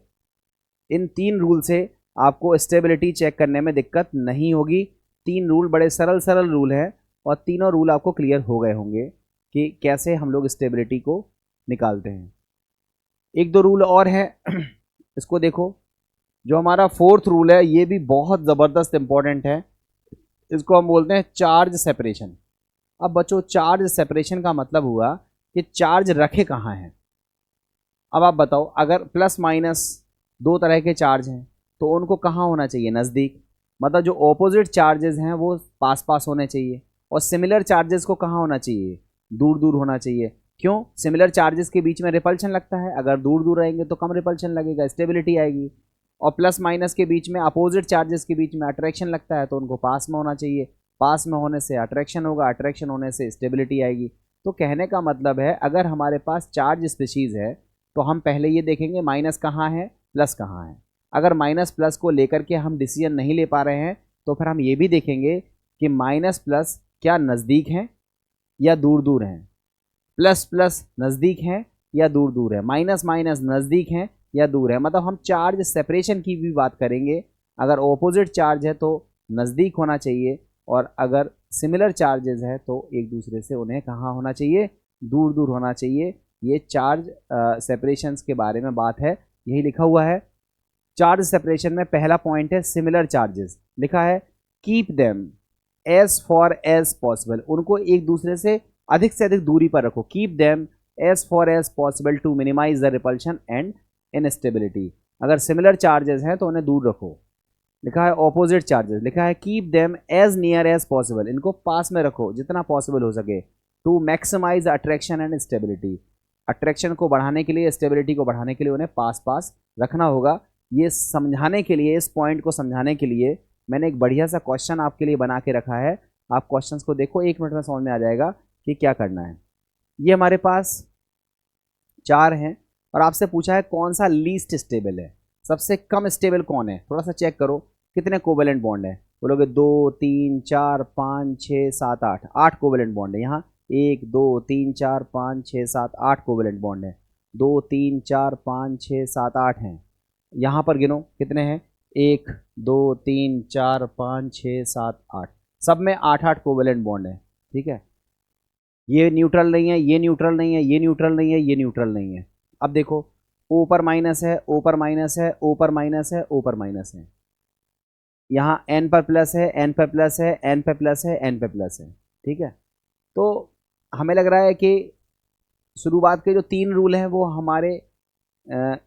[SPEAKER 1] इन 3 रूल से आपको स्टेबिलिटी चेक करने में दिक्कत नहीं होगी। 3 रूल बड़े सरल रूल हैं और तीनों रूल आपको क्लियर हो गए होंगे कि कैसे हम लोग स्टेबिलिटी को निकालते हैं। 1-2 रूल और है, इसको देखो। जो हमारा 4th रूल है ये भी बहुत ज़बरदस्त इंपॉर्टेंट है। इसको हम बोलते हैं चार्ज सेपरेशन। अब बच्चों, चार्ज सेपरेशन का मतलब हुआ कि चार्ज रखे कहाँ हैं। अब आप बताओ, अगर प्लस माइनस 2 तरह के चार्ज हैं तो उनको कहाँ होना चाहिए? नज़दीक। मतलब जो ऑपोजिट चार्जेस हैं वो पास पास होने चाहिए, और सिमिलर चार्जेस को कहाँ होना चाहिए? दूर दूर होना चाहिए। क्यों? सिमिलर चार्जेस के बीच में रिपल्शन लगता है, अगर दूर दूर रहेंगे तो कम रिपल्शन लगेगा, स्टेबिलिटी आएगी। और प्लस माइनस के बीच में, अपोजिट चार्जेस के बीच में अट्रैक्शन लगता है, तो उनको पास में होना चाहिए। पास में होने से अट्रैक्शन होगा, अट्रैक्शन होने से स्टेबिलिटी आएगी। तो कहने का मतलब है, अगर हमारे पास चार्ज स्पीशीज़ है तो हम पहले ये देखेंगे माइनस कहाँ है, प्लस कहाँ है। अगर माइनस प्लस को लेकर के हम डिसीजन नहीं ले पा रहे हैं तो फिर हम ये भी देखेंगे कि माइनस प्लस क्या नज़दीक हैं या दूर दूर हैं। प्लस प्लस नज़दीक हैं या दूर दूर है, माइनस माइनस नज़दीक हैं या दूर है। मतलब हम चार्ज सेपरेशन की भी बात करेंगे। अगर ऑपोजिट चार्ज है तो नज़दीक होना चाहिए, और अगर सिमिलर चार्जेस है तो एक दूसरे से उन्हें कहाँ होना चाहिए? दूर दूर होना चाहिए। ये चार्ज सेपरेशंस के बारे में बात है, यही लिखा हुआ है। चार्ज सेपरेशन में पहला पॉइंट है सिमिलर चार्जेस। लिखा है keep them as far as possible. उनको एक दूसरे से अधिक दूरी पर रखो। Keep them as far as possible to minimize the repulsion and instability. अगर सिमिलर चार्जेस हैं तो उन्हें दूर रखो। लिखा है ऑपोजिट चार्जेस, लिखा है keep them as near as possible. इनको पास में रखो जितना पॉसिबल हो सके, to maximize attraction and stability. Attraction को बढ़ाने के लिए, स्टेबिलिटी को बढ़ाने के लिए उन्हें पास पास रखना होगा। ये समझाने के लिए, इस पॉइंट को समझाने के लिए मैंने एक बढ़िया सा क्वेश्चन आपके लिए बना के रखा है। आप क्वेश्चंस को देखो, 1 मिनट में समझ में आ जाएगा कि क्या करना है। ये हमारे पास 4 हैं और आपसे पूछा है कौन सा लीस्ट स्टेबल है, सबसे कम स्टेबल कौन है। थोड़ा सा चेक करो कितने कोवेलेंट बॉन्ड है। बोलोगे 2 3 4 5 6 7 8, 8 कोवेलेंट बॉन्ड है यहाँ। 1 2 3 4 5 6 7 8 कोवेलेंट बॉन्ड है। 2 3 4 5 6 7 8 हैं। यहाँ पर गिनो कितने हैं, 1 2 3 4 5 6 7 8, सब में 8 8 कोवेलेंट बॉन्ड है। ठीक है, ये न्यूट्रल नहीं है, ये न्यूट्रल नहीं है, ये न्यूट्रल नहीं है, ये न्यूट्रल नहीं है। अब देखो O पर माइनस है, O पर माइनस है, O पर माइनस है, O पर माइनस है। यहाँ N पर प्लस है, N पर प्लस है, N पर प्लस है, N पर प्लस है। ठीक है, तो हमें लग रहा है कि शुरुआत के जो 3 रूल हैं वो हमारे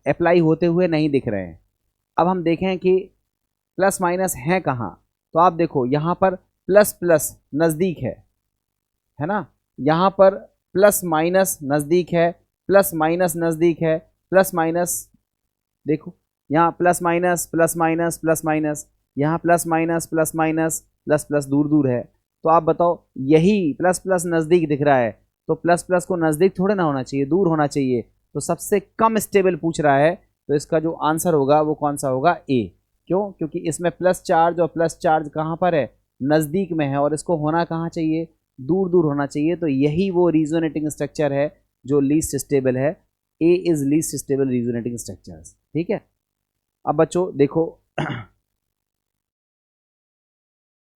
[SPEAKER 1] अप्लाई होते हुए नहीं दिख रहे हैं। अब हम देखें कि प्लस माइनस हैं कहाँ, तो आप देखो यहाँ पर प्लस प्लस नज़दीक है ना, यहाँ पर प्लस माइनस नज़दीक है, प्लस माइनस नज़दीक है, प्लस माइनस देखो यहाँ plus minus plus minus plus minus, यहाँ plus minus plus minus plus plus दूर दूर है। तो आप बताओ, यही प्लस प्लस नज़दीक दिख रहा है, तो प्लस प्लस को नज़दीक थोड़े ना होना चाहिए, दूर होना चाहिए। तो सबसे कम स्टेबल पूछ रहा है, तो इसका जो आंसर होगा वो कौन सा होगा, ए। क्यों, क्योंकि इसमें प्लस चार्ज और प्लस चार्ज कहाँ पर है, नज़दीक में है, और इसको होना कहाँ चाहिए, दूर दूर होना चाहिए। तो यही वो रीजोनेटिंग स्ट्रक्चर है जो लीस्ट स्टेबल है। A is least stable resonating structures. ठीक है, अब बच्चों देखो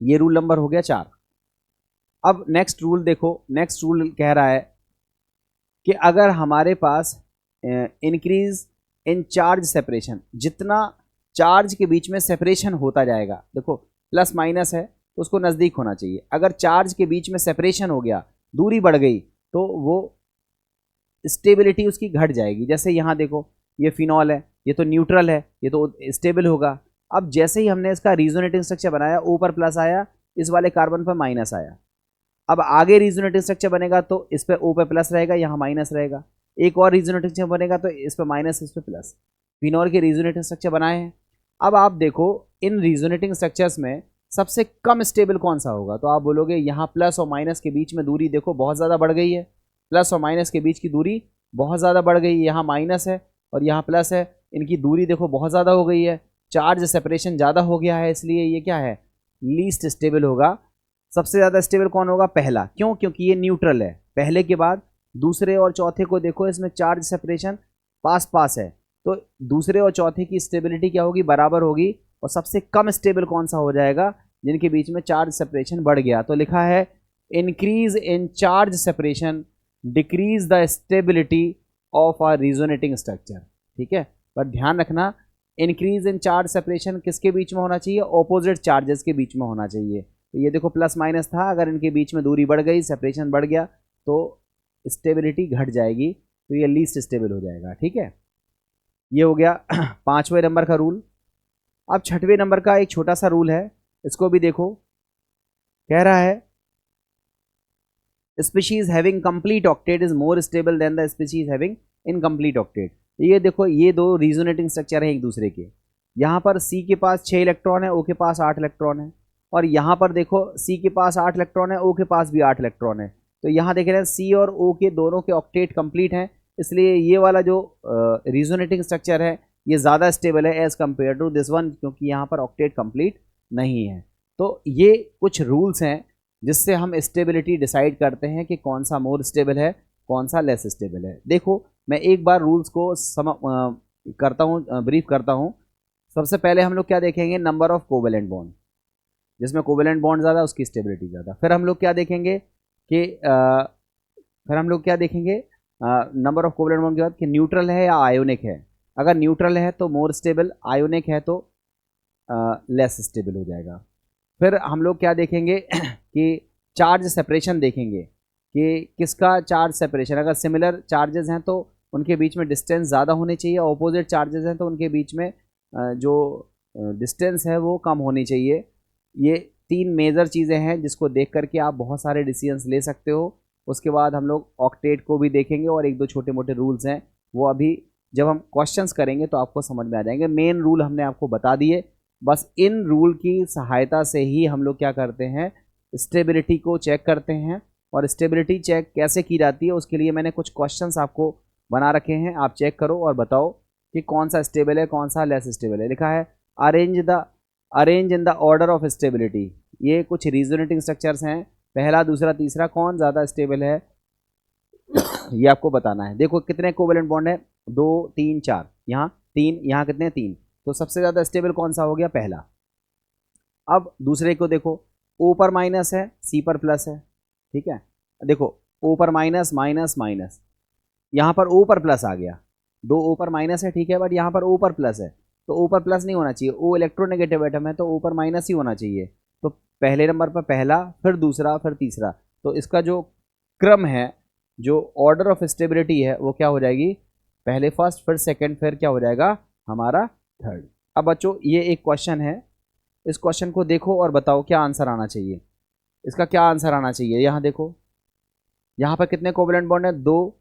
[SPEAKER 1] ये रूल नंबर हो गया 4। अब नेक्स्ट रूल देखो, नेक्स्ट रूल कह रहा है कि अगर हमारे पास इंक्रीज इन चार्ज सेपरेशन, जितना चार्ज के बीच में सेपरेशन होता जाएगा, देखो प्लस माइनस है तो उसको नज़दीक होना चाहिए। अगर चार्ज के बीच में सेपरेशन हो गया, दूरी बढ़ गई, तो वो स्टेबिलिटी उसकी घट जाएगी। जैसे यहाँ देखो ये फिनॉल है, ये तो न्यूट्रल है, ये तो स्टेबल होगा। अब जैसे ही हमने इसका रीजोनेटिंग स्ट्रक्चर बनाया, O पर प्लस आया, इस वाले कार्बन पर माइनस आया। अब आगे रीजोनेटिंग स्ट्रक्चर बनेगा तो इस पर O पे प्लस रहेगा, यहाँ माइनस रहेगा। एक और रीजोनेटिंग स्ट्रक्चर बनेगा तो इस पर माइनस, इस पर प्लस। फिनॉल के रीजोनेटिंग स्ट्रक्चर बनाए हैं। अब आप देखो इन रीजोनेटिंग स्ट्रक्चर्स में सबसे कम स्टेबल कौन सा होगा, तो आप बोलोगे यहाँ प्लस और माइनस के बीच में दूरी देखो बहुत ज़्यादा बढ़ गई है, प्लस और माइनस के बीच की दूरी बहुत ज़्यादा बढ़ गई है। यहाँ माइनस है और यहाँ प्लस है, इनकी दूरी देखो बहुत ज़्यादा हो गई है, चार्ज सेपरेशन ज़्यादा हो गया है, इसलिए ये क्या है, लीस्ट स्टेबल होगा। सबसे ज़्यादा स्टेबल कौन होगा, पहला। क्यों, क्योंकि ये न्यूट्रल है। पहले के बाद दूसरे और चौथे को देखो, इसमें चार्ज सेपरेशन पास पास है, तो दूसरे और चौथे की स्टेबिलिटी क्या होगी, बराबर होगी। और सबसे कम स्टेबल कौन सा हो जाएगा, जिनके बीच में चार्ज सेपरेशन बढ़ गया। तो लिखा है increase in charge separation decrease the stability of a resonating structure. ठीक है, पर ध्यान रखना इंक्रीज इन चार्ज सेपरेशन किसके बीच में होना चाहिए, ऑपोजिट चार्जेस के बीच में होना चाहिए। तो ये देखो प्लस माइनस था, अगर इनके बीच में दूरी बढ़ गई, सेपरेशन बढ़ गया, तो स्टेबिलिटी घट जाएगी, तो ये लीस्ट स्टेबल हो जाएगा। ठीक है, ये हो गया 5वें नंबर का रूल। अब 6वें नंबर का एक छोटा सा रूल है, इसको भी देखो। कह रहा है species having complete octet is more stable then the species having incomplete octet. ये देखो ये दो रीजोनेटिंग स्ट्रक्चर है एक दूसरे के। यहाँ पर C के पास 6 इलेक्ट्रॉन है, O के पास 8 इलेक्ट्रॉन है, और यहाँ पर देखो C के पास 8 इलेक्ट्रॉन है, O के पास भी 8 इलेक्ट्रॉन है। तो यहाँ देख रहे हैं C और O के दोनों के ऑक्टेट कंप्लीट हैं, इसलिए ये वाला जो रीजोनेटिंग स्ट्रक्चर है ये ज़्यादा स्टेबल है as compare to this one, क्योंकि यहाँ पर ऑक्टेट कंप्लीट नहीं है। तो ये कुछ रूल्स हैं जिससे हम स्टेबिलिटी डिसाइड करते हैं कि कौन सा मोर स्टेबल है, कौन सा लेस स्टेबल है। देखो मैं एक बार रूल्स को करता हूँ, ब्रीफ करता हूँ। सबसे पहले हम लोग क्या देखेंगे, नंबर ऑफ कोवेलेंट बॉन्ड, जिसमें कोवेलेंट बॉन्ड ज़्यादा उसकी स्टेबिलिटी ज़्यादा। फिर हम लोग क्या देखेंगे कि नंबर ऑफ कोवेलेंट बॉन्ड के बाद कि न्यूट्रल है या आयोनिक है। अगर न्यूट्रल है तो मोर स्टेबल, आयोनिक है तो लेस स्टेबल हो जाएगा। फिर हम लोग क्या देखेंगे कि चार्ज सेपरेशन देखेंगे कि किसका चार्ज सेपरेशन, अगर सिमिलर चार्जेस हैं तो उनके बीच में डिस्टेंस ज़्यादा होनी चाहिए, ऑपोजिट चार्जेस हैं तो उनके बीच में जो डिस्टेंस है वो कम होनी चाहिए। ये 3 मेजर चीज़ें हैं जिसको देख करके आप बहुत सारे डिसीजंस ले सकते हो। उसके बाद हम लोग ऑक्टेट को भी देखेंगे और 1-2 छोटे मोटे रूल्स हैं, वो अभी जब हम क्वेश्चंस करेंगे तो आपको समझ में आ जाएंगे। मेन रूल हमने आपको बता दिए, बस इन रूल की सहायता से ही हम लोग क्या करते हैं, स्टेबिलिटी को चेक करते हैं। और स्टेबिलिटी चेक कैसे की जाती है उसके लिए मैंने कुछ क्वेश्चंस आपको बना रखे हैं, आप चेक करो और बताओ कि कौन सा स्टेबल है, कौन सा लेस स्टेबल है। लिखा है arrange the arrange in the order of stability, ये कुछ रीजोनेटिंग स्ट्रक्चर्स हैं, पहला दूसरा तीसरा कौन ज़्यादा स्टेबल है ये आपको बताना है। देखो कितने कोवेलेंट बॉन्ड है, 2 3 4, यहाँ 3, यहाँ कितने 3, तो सबसे ज़्यादा स्टेबल कौन सा हो गया, पहला। अब दूसरे को देखो, ओ पर माइनस है, सी पर प्लस है, ठीक है। देखो ओ पर माइनस माइनस माइनस, यहाँ पर ओ पर प्लस आ गया, 2 ओ पर माइनस है, ठीक है, बट यहाँ पर ओ पर प्लस है, तो ओ पर प्लस नहीं होना चाहिए, ओ इलेक्ट्रोनेगेटिव एटम है तो ओ पर माइनस ही होना चाहिए। तो पहले नंबर पर पहला, फिर दूसरा, फिर तीसरा, तो इसका जो क्रम है, जो ऑर्डर ऑफ स्टेबिलिटी है, वो क्या हो जाएगी, पहले फर्स्ट, फिर सेकंड, फिर क्या हो जाएगा हमारा थर्ड। अब बच्चों ये एक क्वेश्चन है, इस क्वेश्चन को देखो और बताओ क्या आंसर आना चाहिए, इसका क्या आंसर आना चाहिए। यहाँ देखो, यहाँ पर कितने कोवेलेंट बॉन्ड है, 2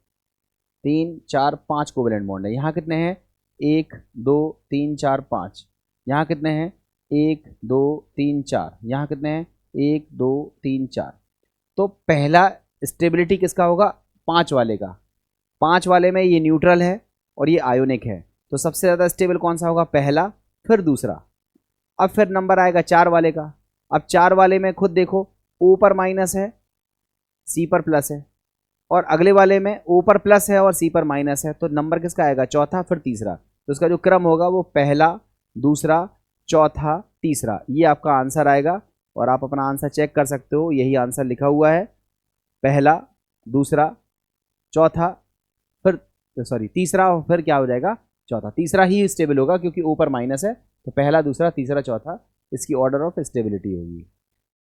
[SPEAKER 1] 3 4 5 कोवेलेंट बॉन्ड है। यहाँ कितने हैं, 1 2 3 4 5, यहाँ कितने हैं, 1 2 3 4, यहाँ कितने हैं, 1 2 3 4। तो पहला स्टेबिलिटी किसका होगा, 5 वाले का, 5 वाले में ये न्यूट्रल है और ये आयोनिक है, तो सबसे ज़्यादा स्टेबल कौन सा होगा, पहला, फिर दूसरा। अब फिर नंबर आएगा 4 वाले का, अब 4 वाले में खुद देखो, ओ पर माइनस है, सी पर प्लस है, और अगले वाले में ओ पर प्लस है और सी पर माइनस है, तो नंबर किसका आएगा, चौथा, फिर तीसरा। तो इसका जो क्रम होगा वो पहला, दूसरा, चौथा, तीसरा, ये आपका आंसर आएगा। और आप अपना आंसर चेक कर सकते हो, यही आंसर लिखा हुआ है, पहला, दूसरा, चौथा, फिर सॉरी तीसरा, और फिर क्या हो जाएगा, चौथा। तीसरा ही स्टेबल होगा क्योंकि ऊपर माइनस है, तो पहला, दूसरा, तीसरा, चौथा इसकी ऑर्डर ऑफ स्टेबिलिटी होगी।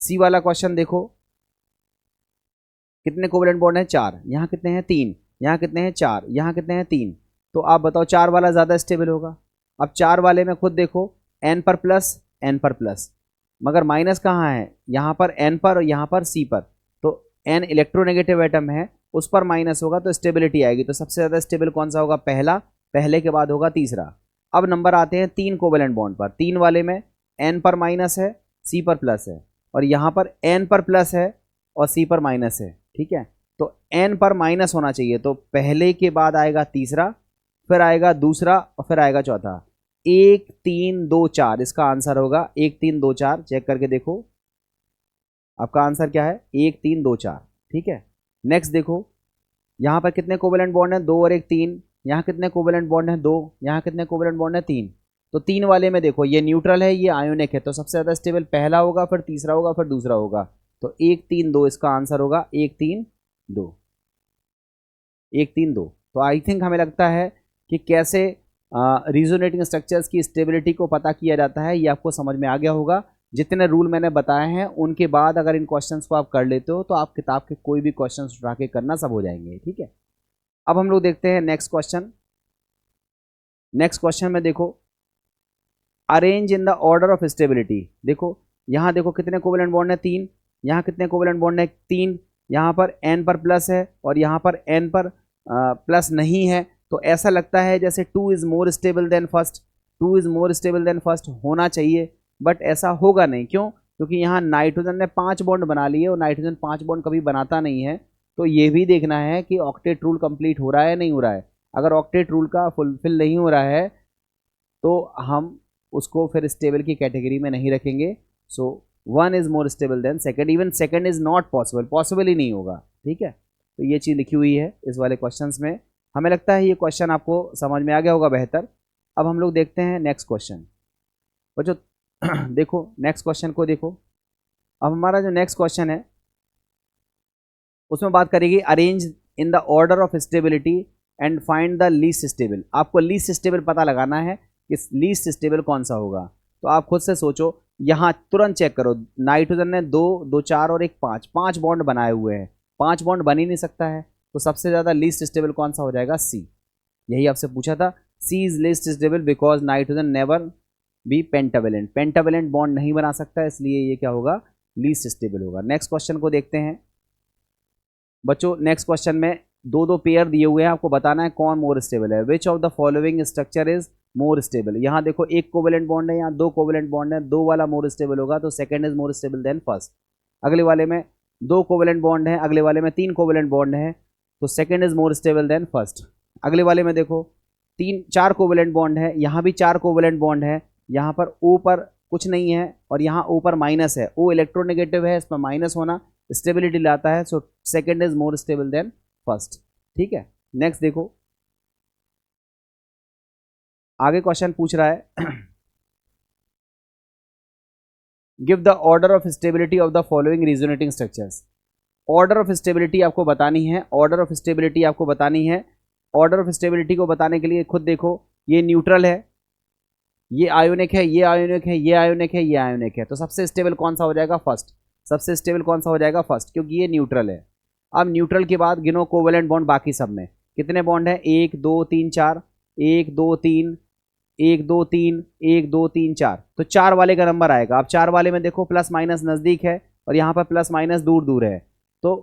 [SPEAKER 1] सी वाला क्वेश्चन देखो, कितने कोवेलेंट बॉन्ड है, 4, यहाँ कितने हैं, 3, यहाँ कितने हैं, 4, यहाँ कितने हैं, 3, तो आप बताओ 4 वाला ज़्यादा स्टेबल होगा। अब 4 वाले में खुद देखो, एन पर प्लस, एन पर प्लस, मगर माइनस कहाँ है, यहाँ पर एन पर और यहाँ पर सी पर, तो एन इलेक्ट्रोनेगेटिव एटम है, उस पर माइनस होगा तो स्टेबिलिटी आएगी। तो सबसे ज़्यादा स्टेबल कौन सा होगा, पहला, पहले के बाद होगा तीसरा। अब नंबर आते हैं 3 कोवेलेंट बॉन्ड पर, 3 वाले में एन पर माइनस है, सी पर प्लस है, और यहाँ पर एन पर प्लस है और सी पर माइनस है, ठीक है। तो एन पर माइनस होना चाहिए, तो पहले के बाद आएगा तीसरा, फिर आएगा दूसरा, और फिर आएगा चौथा। 1 3 2 4 इसका आंसर होगा, 1 3 2 4, चेक करके देखो आपका आंसर क्या है, 1 3 2 4, ठीक है। नेक्स्ट देखो, यहाँ पर कितने कोवेलेंट बॉन्ड हैं, 2 और 1 3, यहाँ कितने कोवेलेंट बॉन्ड हैं, 2, यहाँ कितने कोवेलेंट बॉन्ड हैं, 3। तो 3 वाले में देखो, ये न्यूट्रल है, ये आयोनिक है, तो सबसे ज़्यादा स्टेबल पहला होगा, फिर तीसरा होगा, फिर दूसरा होगा, तो 1 3 2 इसका आंसर होगा, 1 3 2, 1 3 2। तो आई थिंक हमें लगता है कि कैसे रिजोनेटिंग स्ट्रक्चर्स की स्टेबिलिटी को पता किया जाता है, ये आपको समझ में आ गया होगा। जितने रूल मैंने बताए हैं उनके बाद अगर इन क्वेश्चंस को आप कर लेते हो तो आप किताब के कोई भी क्वेश्चंस उठा के करना सब हो जाएंगे, ठीक है। अब हम लोग देखते हैं नेक्स्ट क्वेश्चन। नेक्स्ट क्वेश्चन में देखो, arrange in the order of stability. देखो यहाँ देखो कितने कोवेलेंट बॉन्ड है, 3, यहाँ कितने कोवेलेंट बॉन्ड है, 3, यहाँ पर n पर प्लस है और यहाँ पर n पर प्लस नहीं है, तो ऐसा लगता है जैसे 2 is more stable then first, 2 is more stable then first होना चाहिए, बट ऐसा होगा नहीं। क्यों? क्योंकि यहाँ नाइट्रोजन ने 5 बॉन्ड बना लिए और नाइट्रोजन 5 बॉन्ड कभी बनाता नहीं है, तो ये भी देखना है कि ऑक्टेट रूल कंप्लीट हो रहा है नहीं हो रहा है। अगर ऑक्टेट रूल का फुलफिल नहीं हो रहा है तो हम उसको फिर स्टेबल की कैटेगरी में नहीं रखेंगे। So 1 is more stable than second, even second is not possible, possible ही नहीं होगा, ठीक है। तो ये चीज़ लिखी हुई है इस वाले क्वेश्चंस में। हमें लगता है ये क्वेश्चन आपको समझ में आ गया होगा बेहतर। अब हम लोग देखते हैं नेक्स्ट क्वेश्चन। बच्चों देखो नेक्स्ट क्वेश्चन को देखो। अब हमारा जो नेक्स्ट क्वेश्चन है उसमें बात करेगी arrange in the order of stability and find the least stable. आपको लीस्ट स्टेबल पता लगाना है कि लीस्ट स्टेबल कौन सा होगा। तो आप खुद से सोचो, यहाँ तुरंत चेक करो, नाइट्रोजन ने 2 2 4 और 1 5, 5 बॉन्ड बनाए हुए हैं, 5 बॉन्ड बन ही नहीं सकता है, तो सबसे ज़्यादा लीस्ट स्टेबल कौन सा हो जाएगा, सी। यही आपसे पूछा था, C is least stable because nitrogen never be pentavalent, pentavalent bond नहीं बना सकता, इसलिए ये क्या होगा, लीस्ट स्टेबल होगा। नेक्स्ट क्वेश्चन को देखते हैं बच्चों। नेक्स्ट क्वेश्चन में 2 पेयर दिए हुए हैं, आपको बताना है कौन मोर स्टेबल है। Which of the following structure is more stable. यहाँ देखो 1 कोवेलेंट बॉन्ड है, यहाँ 2 कोवेलेंट बॉन्ड है, 2 वाला मोर स्टेबल होगा, तो second is more stable then first. अगले वाले में 2 कोवेलेंट बॉन्ड है, अगले वाले में 3 कोवेलेंट बॉन्ड है, तो second is more stable then first. अगले वाले में देखो 4 कोवेलेंट बॉन्ड है, यहाँ भी 4 कोवेलेंट बॉन्ड है, यहाँ पर O पर कुछ नहीं है और यहाँ ऊपर माइनस है, O इलेक्ट्रोनेगेटिव है, इसमें माइनस होना स्टेबिलिटी लाता है, so second is more stable then first. ठीक है, नेक्स्ट देखो आगे क्वेश्चन पूछ रहा है give the order of stability of the following resonating structures. Order of stability आपको बतानी है, ऑर्डर ऑफ स्टेबिलिटी आपको बतानी है। ऑर्डर ऑफ स्टेबिलिटी को बताने के लिए खुद देखो, ये न्यूट्रल है, ये आयोनिक है, ये आयोनिक है, ये आयोनिक है, ये आयोनिक है, तो सबसे स्टेबल कौन सा हो जाएगा? फर्स्ट। सबसे स्टेबल कौन सा हो जाएगा? फर्स्ट, क्योंकि ये न्यूट्रल है। अब न्यूट्रल के बाद गिनो कोवेलेंट बॉन्ड बाकी सब में कितने बॉन्ड है? 1 2 3 4, 1 2 3, 1 2 3, 1 2 3 4, तो 4 वाले का नंबर आएगा। अब 4 वाले में देखो प्लस माइनस नज़दीक है और यहाँ पर प्लस माइनस दूर दूर है, तो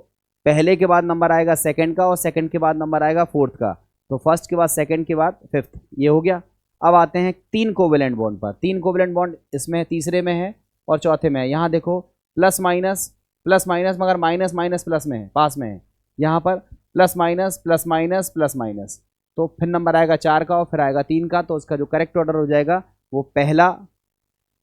[SPEAKER 1] पहले के बाद नंबर आएगा सेकंड का और सेकंड के बाद नंबर आएगा फोर्थ का, तो फर्स्ट के बाद सेकंड के बाद फिफ्थ, ये हो गया। अब आते हैं 3 कोवेलेंट बॉन्ड पर। 3 कोवेलेंट बॉन्ड इसमें तीसरे में है और चौथे में है। यहाँ देखो प्लस माइनस मगर माइनस माइनस प्लस में है, पास में है, यहाँ पर plus minus plus minus plus minus, तो फिर नंबर आएगा 4 का और फिर आएगा 3 का, तो उसका जो करेक्ट ऑर्डर हो जाएगा वो पहला,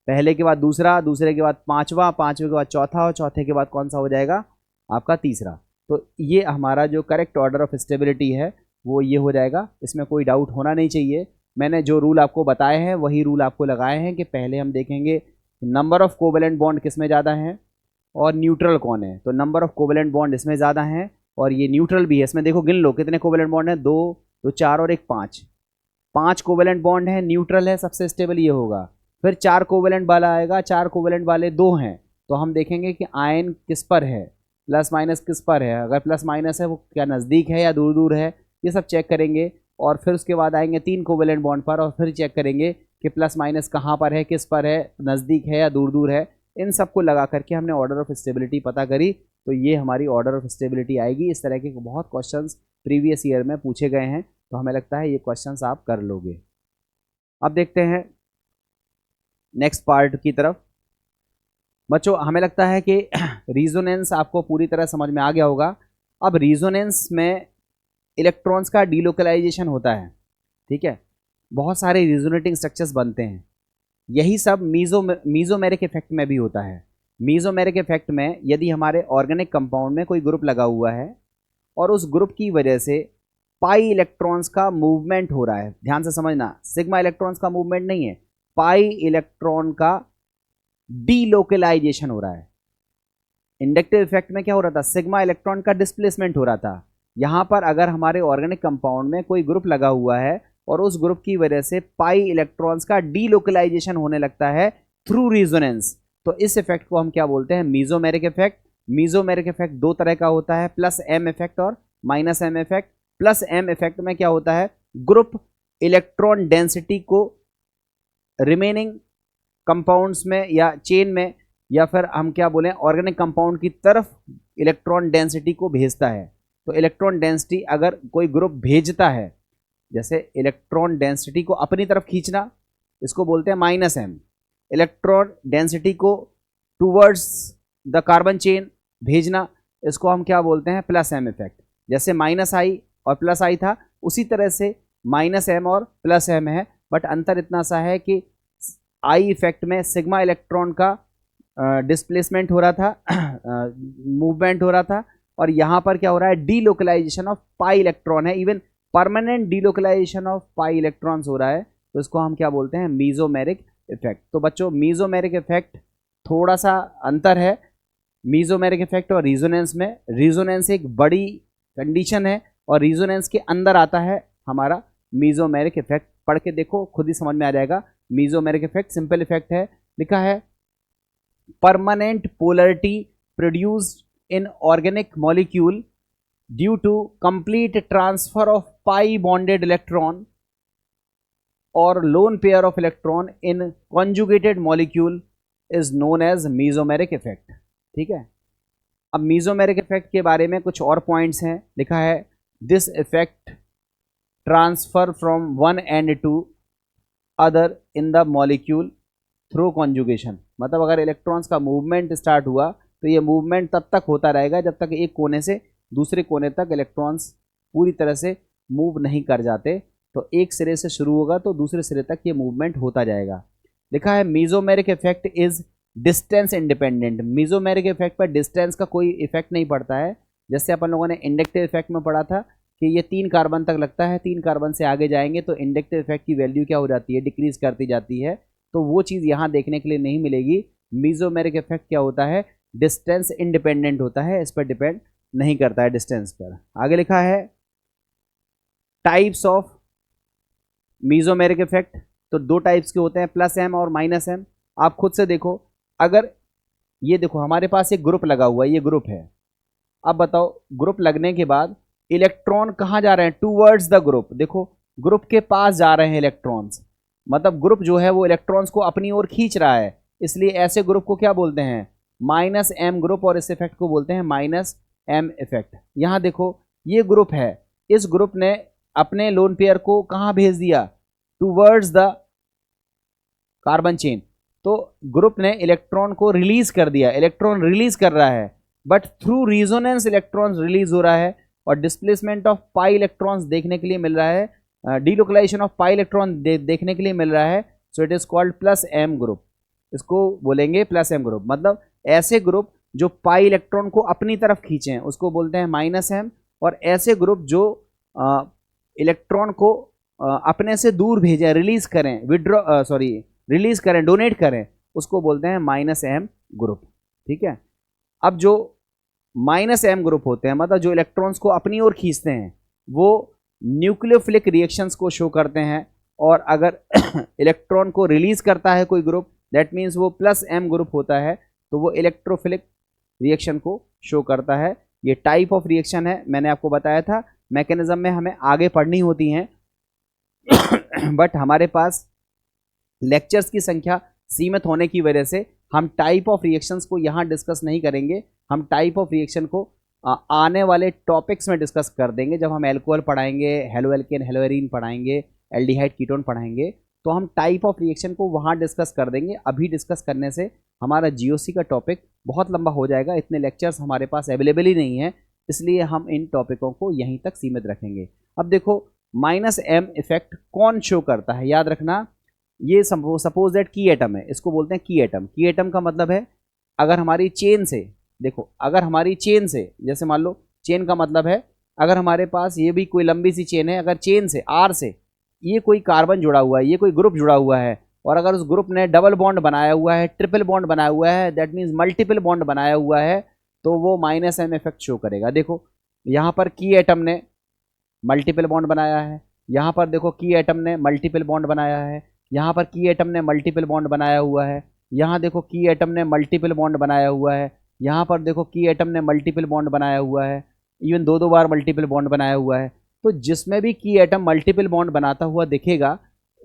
[SPEAKER 1] पहले के बाद दूसरा, दूसरे के बाद पांचवा, पांचवे के बाद चौथा और चौथे के बाद कौन सा हो जाएगा? आपका तीसरा। तो ये हमारा जो करेक्ट ऑर्डर ऑफ स्टेबिलिटी है वो ये हो जाएगा, इसमें कोई डाउट होना नहीं चाहिए। मैंने जो रूल आपको बताए हैं वही रूल आपको लगाए हैं कि पहले हम देखेंगे नंबर ऑफ कोवेलेंट बॉन्ड किस में ज़्यादा हैं और न्यूट्रल कौन है, तो नंबर ऑफ कोवेलेंट बॉन्ड इसमें ज़्यादा हैं और ये न्यूट्रल भी है। इसमें देखो गिन लो कितने कोवेलेंट बॉन्ड है, 2 2 4 और 1 5, 5 कोवेलेंट बॉन्ड है, न्यूट्रल है, सबसे स्टेबल ये होगा। फिर 4 कोवेलेंट वाला आएगा, 4 कोवेलेंट वाले 2 हैं, तो हम देखेंगे कि आयन किस पर है, प्लस माइनस किस पर है, अगर प्लस माइनस है वो क्या नज़दीक है या दूर दूर है, ये सब चेक करेंगे। और फिर उसके बाद आएंगे 3 कोवेलेंट बॉन्ड पर और फिर चेक करेंगे कि प्लस माइनस कहाँ पर है, किस पर है, नज़दीक है या दूर दूर है। इन सबको लगा करके हमने ऑर्डर ऑफ स्टेबिलिटी पता करी, तो ये हमारी ऑर्डर ऑफ स्टेबिलिटी आएगी। इस तरह के बहुत क्वेश्चंस प्रीवियस ईयर में पूछे गए हैं, तो हमें लगता है ये क्वेश्चंस आप कर लोगे। अब देखते हैं नेक्स्ट पार्ट की तरफ। बच्चों हमें लगता है कि रिजोनेंस आपको पूरी तरह समझ में आ गया होगा। अब रिजोनेंस में इलेक्ट्रॉन्स का डीलोकलाइजेशन होता है, ठीक है, बहुत सारे रिजोनेटिंग स्ट्रक्चर्स बनते हैं। यही सब मीजोमेरिक इफेक्ट में भी होता है। मीजोमेरिक इफेक्ट में यदि हमारे ऑर्गेनिक कंपाउंड में कोई ग्रुप लगा हुआ है और उस ग्रुप की वजह से पाई इलेक्ट्रॉन्स का मूवमेंट हो रहा है, ध्यान से समझना, सिग्मा इलेक्ट्रॉन्स का मूवमेंट नहीं है, पाई इलेक्ट्रॉन का डीलोकलाइजेशन हो रहा है। इंडक्टिव इफेक्ट में क्या हो रहा था? सिग्मा इलेक्ट्रॉन का डिस्प्लेसमेंट हो रहा था। यहां पर अगर हमारे ऑर्गेनिक कंपाउंड में कोई ग्रुप लगा हुआ है और उस ग्रुप की वजह से पाई इलेक्ट्रॉन्स का डीलोकलाइजेशन होने लगता है थ्रू रिजोनेंस, तो इस इफेक्ट को हम क्या बोलते हैं? Mesomeric effect. मीजोमेरिक इफेक्ट 2 तरह का होता है, प्लस एम इफेक्ट और minus M effect. Plus M effect में क्या होता है? ग्रुप इलेक्ट्रॉन डेंसिटी को रिमेनिंग कंपाउंड्स में या चेन में या फिर हम क्या बोलें ऑर्गेनिक कंपाउंड की तरफ इलेक्ट्रॉन डेंसिटी को भेजता है। तो इलेक्ट्रॉन डेंसिटी अगर कोई ग्रुप भेजता है, जैसे इलेक्ट्रॉन डेंसिटी को अपनी तरफ खींचना, इसको बोलते हैं माइनस एम। इलेक्ट्रॉन डेंसिटी को टूवर्ड्स द कार्बन चेन भेजना, इसको हम क्या बोलते हैं? Plus M effect. जैसे माइनस आई और प्लस आई था, उसी तरह से माइनस एम और प्लस एम है, बट अंतर इतना सा है कि आई इफेक्ट में सिग्मा इलेक्ट्रॉन का डिस्प्लेसमेंट हो रहा था, मूवमेंट हो रहा था, और यहाँ पर क्या हो रहा है? डीलोकलाइजेशन ऑफ पाई इलेक्ट्रॉन है, even permanent delocalization of pi electrons हो रहा है, तो इसको हम क्या बोलते हैं? Mesomeric effect. तो बच्चों मीजोमेरिक इफेक्ट थोड़ा सा अंतर है मीजोमेरिक इफेक्ट और रिजोनेंस में। रिजोनेंस एक बड़ी कंडीशन है और रिजोनेंस के अंदर आता है हमारा मीजोमेरिक इफेक्ट। पढ़ के देखो, खुद ही समझ में आ जाएगा। मीजोमेरिक इफेक्ट सिंपल इफेक्ट है, लिखा है permanent polarity produced in organic molecule due to complete transfer of pi bonded electron or lone pair of electron in conjugated molecule is known as mesomeric effect। ठीक है, अब mesomeric effect के बारे में कुछ और पॉइंट्स हैं, लिखा है this effect transfer from one end to other in the molecule through conjugation. मतलब अगर इलेक्ट्रॉन्स का मूवमेंट स्टार्ट हुआ तो ये मूवमेंट तब तक होता रहेगा जब तक एक कोने से दूसरे कोने तक इलेक्ट्रॉन्स पूरी तरह से मूव नहीं कर जाते। तो एक सिरे से शुरू होगा तो दूसरे सिरे तक ये मूवमेंट होता जाएगा। लिखा है mesomeric effect is distance independent. Mesomeric effect पर डिस्टेंस का कोई इफेक्ट नहीं पड़ता है। जैसे अपन लोगों ने इंडक्टिव इफेक्ट में पढ़ा था कि ये 3 कार्बन तक लगता है, 3 कार्बन से आगे जाएंगे तो इंडक्टिव इफेक्ट की वैल्यू क्या हो जाती है, डिक्रीज करती जाती है। तो वो चीज़ यहाँ देखने के लिए नहीं मिलेगी। मीजोमेरिक इफेक्ट क्या होता है, डिस्टेंस इंडिपेंडेंट होता है, इस पर डिपेंड नहीं करता है डिस्टेंस पर। आगे लिखा है टाइप्स ऑफ मीजोमेरिक इफेक्ट। तो 2 टाइप्स के होते हैं, प्लस एम और माइनस एम। आप खुद से देखो, अगर ये देखो हमारे पास एक ग्रुप लगा हुआ है, ये ग्रुप है। अब बताओ ग्रुप लगने के बाद इलेक्ट्रॉन कहाँ जा रहे हैं, टूवर्ड्स द ग्रुप। देखो ग्रुप के पास जा रहे हैं इलेक्ट्रॉन्स, मतलब ग्रुप जो है वो इलेक्ट्रॉन्स को अपनी ओर खींच रहा है, इसलिए ऐसे ग्रुप को क्या बोलते हैं, माइनस एम ग्रुप, और इस इफेक्ट को बोलते हैं माइनस एम इफेक्ट। यहां देखो ये ग्रुप है, इस ग्रुप ने अपने लोन पेयर को कहां भेज दिया, टूवर्ड्स द कार्बन चेन। तो ग्रुप ने इलेक्ट्रॉन को रिलीज कर दिया, इलेक्ट्रॉन रिलीज कर रहा है, but through resonance electrons release हो रहा है, और डिस्प्लेसमेंट ऑफ पाई इलेक्ट्रॉन्स देखने के लिए मिल रहा है, डीलोकलाइजेशन ऑफ पाई इलेक्ट्रॉन देखने के लिए मिल रहा है। So it is called plus M group, इसको बोलेंगे प्लस एम ग्रुप। मतलब ऐसे ग्रुप जो पाई इलेक्ट्रॉन को अपनी तरफ खींचें उसको बोलते हैं माइनस एम, और ऐसे ग्रुप जो इलेक्ट्रॉन को अपने से दूर भेजें, रिलीज करें, रिलीज करें, डोनेट करें, उसको बोलते हैं माइनस एम ग्रुप। ठीक है, अब जो माइनस एम ग्रुप होते हैं, मतलब जो इलेक्ट्रॉन्स को अपनी ओर खींचते हैं, वो न्यूक्लियोफिलिक रिएक्शंस को शो करते हैं, और अगर इलेक्ट्रॉन को रिलीज करता है कोई ग्रुप, दैट मीन्स वो प्लस एम ग्रुप होता है, तो वो इलेक्ट्रोफिलिक रिएक्शन को शो करता है। ये टाइप ऑफ रिएक्शन है, मैंने आपको बताया था मैकेनिज्म में हमें आगे पढ़नी होती हैं बट हमारे पास लेक्चर्स की संख्या सीमित होने की वजह से हम टाइप ऑफ रिएक्शंस को यहाँ डिस्कस नहीं करेंगे। हम टाइप ऑफ रिएक्शन को आने वाले टॉपिक्स में डिस्कस कर देंगे, जब हम एल्कोहल पढ़ाएंगे, हेलोएल्केन हेलोएरीन पढ़ाएंगे, एल्डिहाइड कीटोन पढ़ाएंगे, तो हम टाइप ऑफ रिएक्शन को वहाँ डिस्कस कर देंगे। अभी डिस्कस करने से हमारा जीओसी का टॉपिक बहुत लंबा हो जाएगा, इतने लेक्चर्स हमारे पास अवेलेबल ही नहीं है, इसलिए हम इन टॉपिकों को यहीं तक सीमित रखेंगे। अब देखो माइनस एम इफेक्ट कौन शो करता है, याद रखना, ये सपोज दैट की एटम है, इसको बोलते हैं की एटम। की एटम का मतलब है अगर हमारी चेन से, देखो अगर हमारी चेन से, जैसे मान लो चेन का मतलब है अगर हमारे पास ये भी कोई लंबी सी चेन है, अगर चेन से आर से ये कोई कार्बन जुड़ा हुआ है, ये कोई ग्रुप जुड़ा हुआ है, और अगर उस ग्रुप ने डबल बॉन्ड बनाया हुआ है, ट्रिपल बॉन्ड बनाया हुआ है, दैट मीन्स मल्टीपल बॉन्ड बनाया हुआ है, तो वो माइनस एम इफेक्ट शो करेगा। देखो यहाँ पर की एटम ने मल्टीपल बॉन्ड बनाया है, यहाँ पर देखो की एटम ने मल्टीपल बॉन्ड बनाया है, यहाँ पर की एटम ने मल्टीपल बॉन्ड बनाया हुआ है, यहाँ देखो की एटम ने मल्टीपल बॉन्ड बनाया हुआ है, यहाँ पर देखो की एटम ने मल्टीपल बॉन्ड बनाया हुआ है, इवन 2-2 बार मल्टीपल बॉन्ड बनाया हुआ है। तो जिसमें भी की एटम मल्टीपल बॉन्ड बनाता हुआ दिखेगा,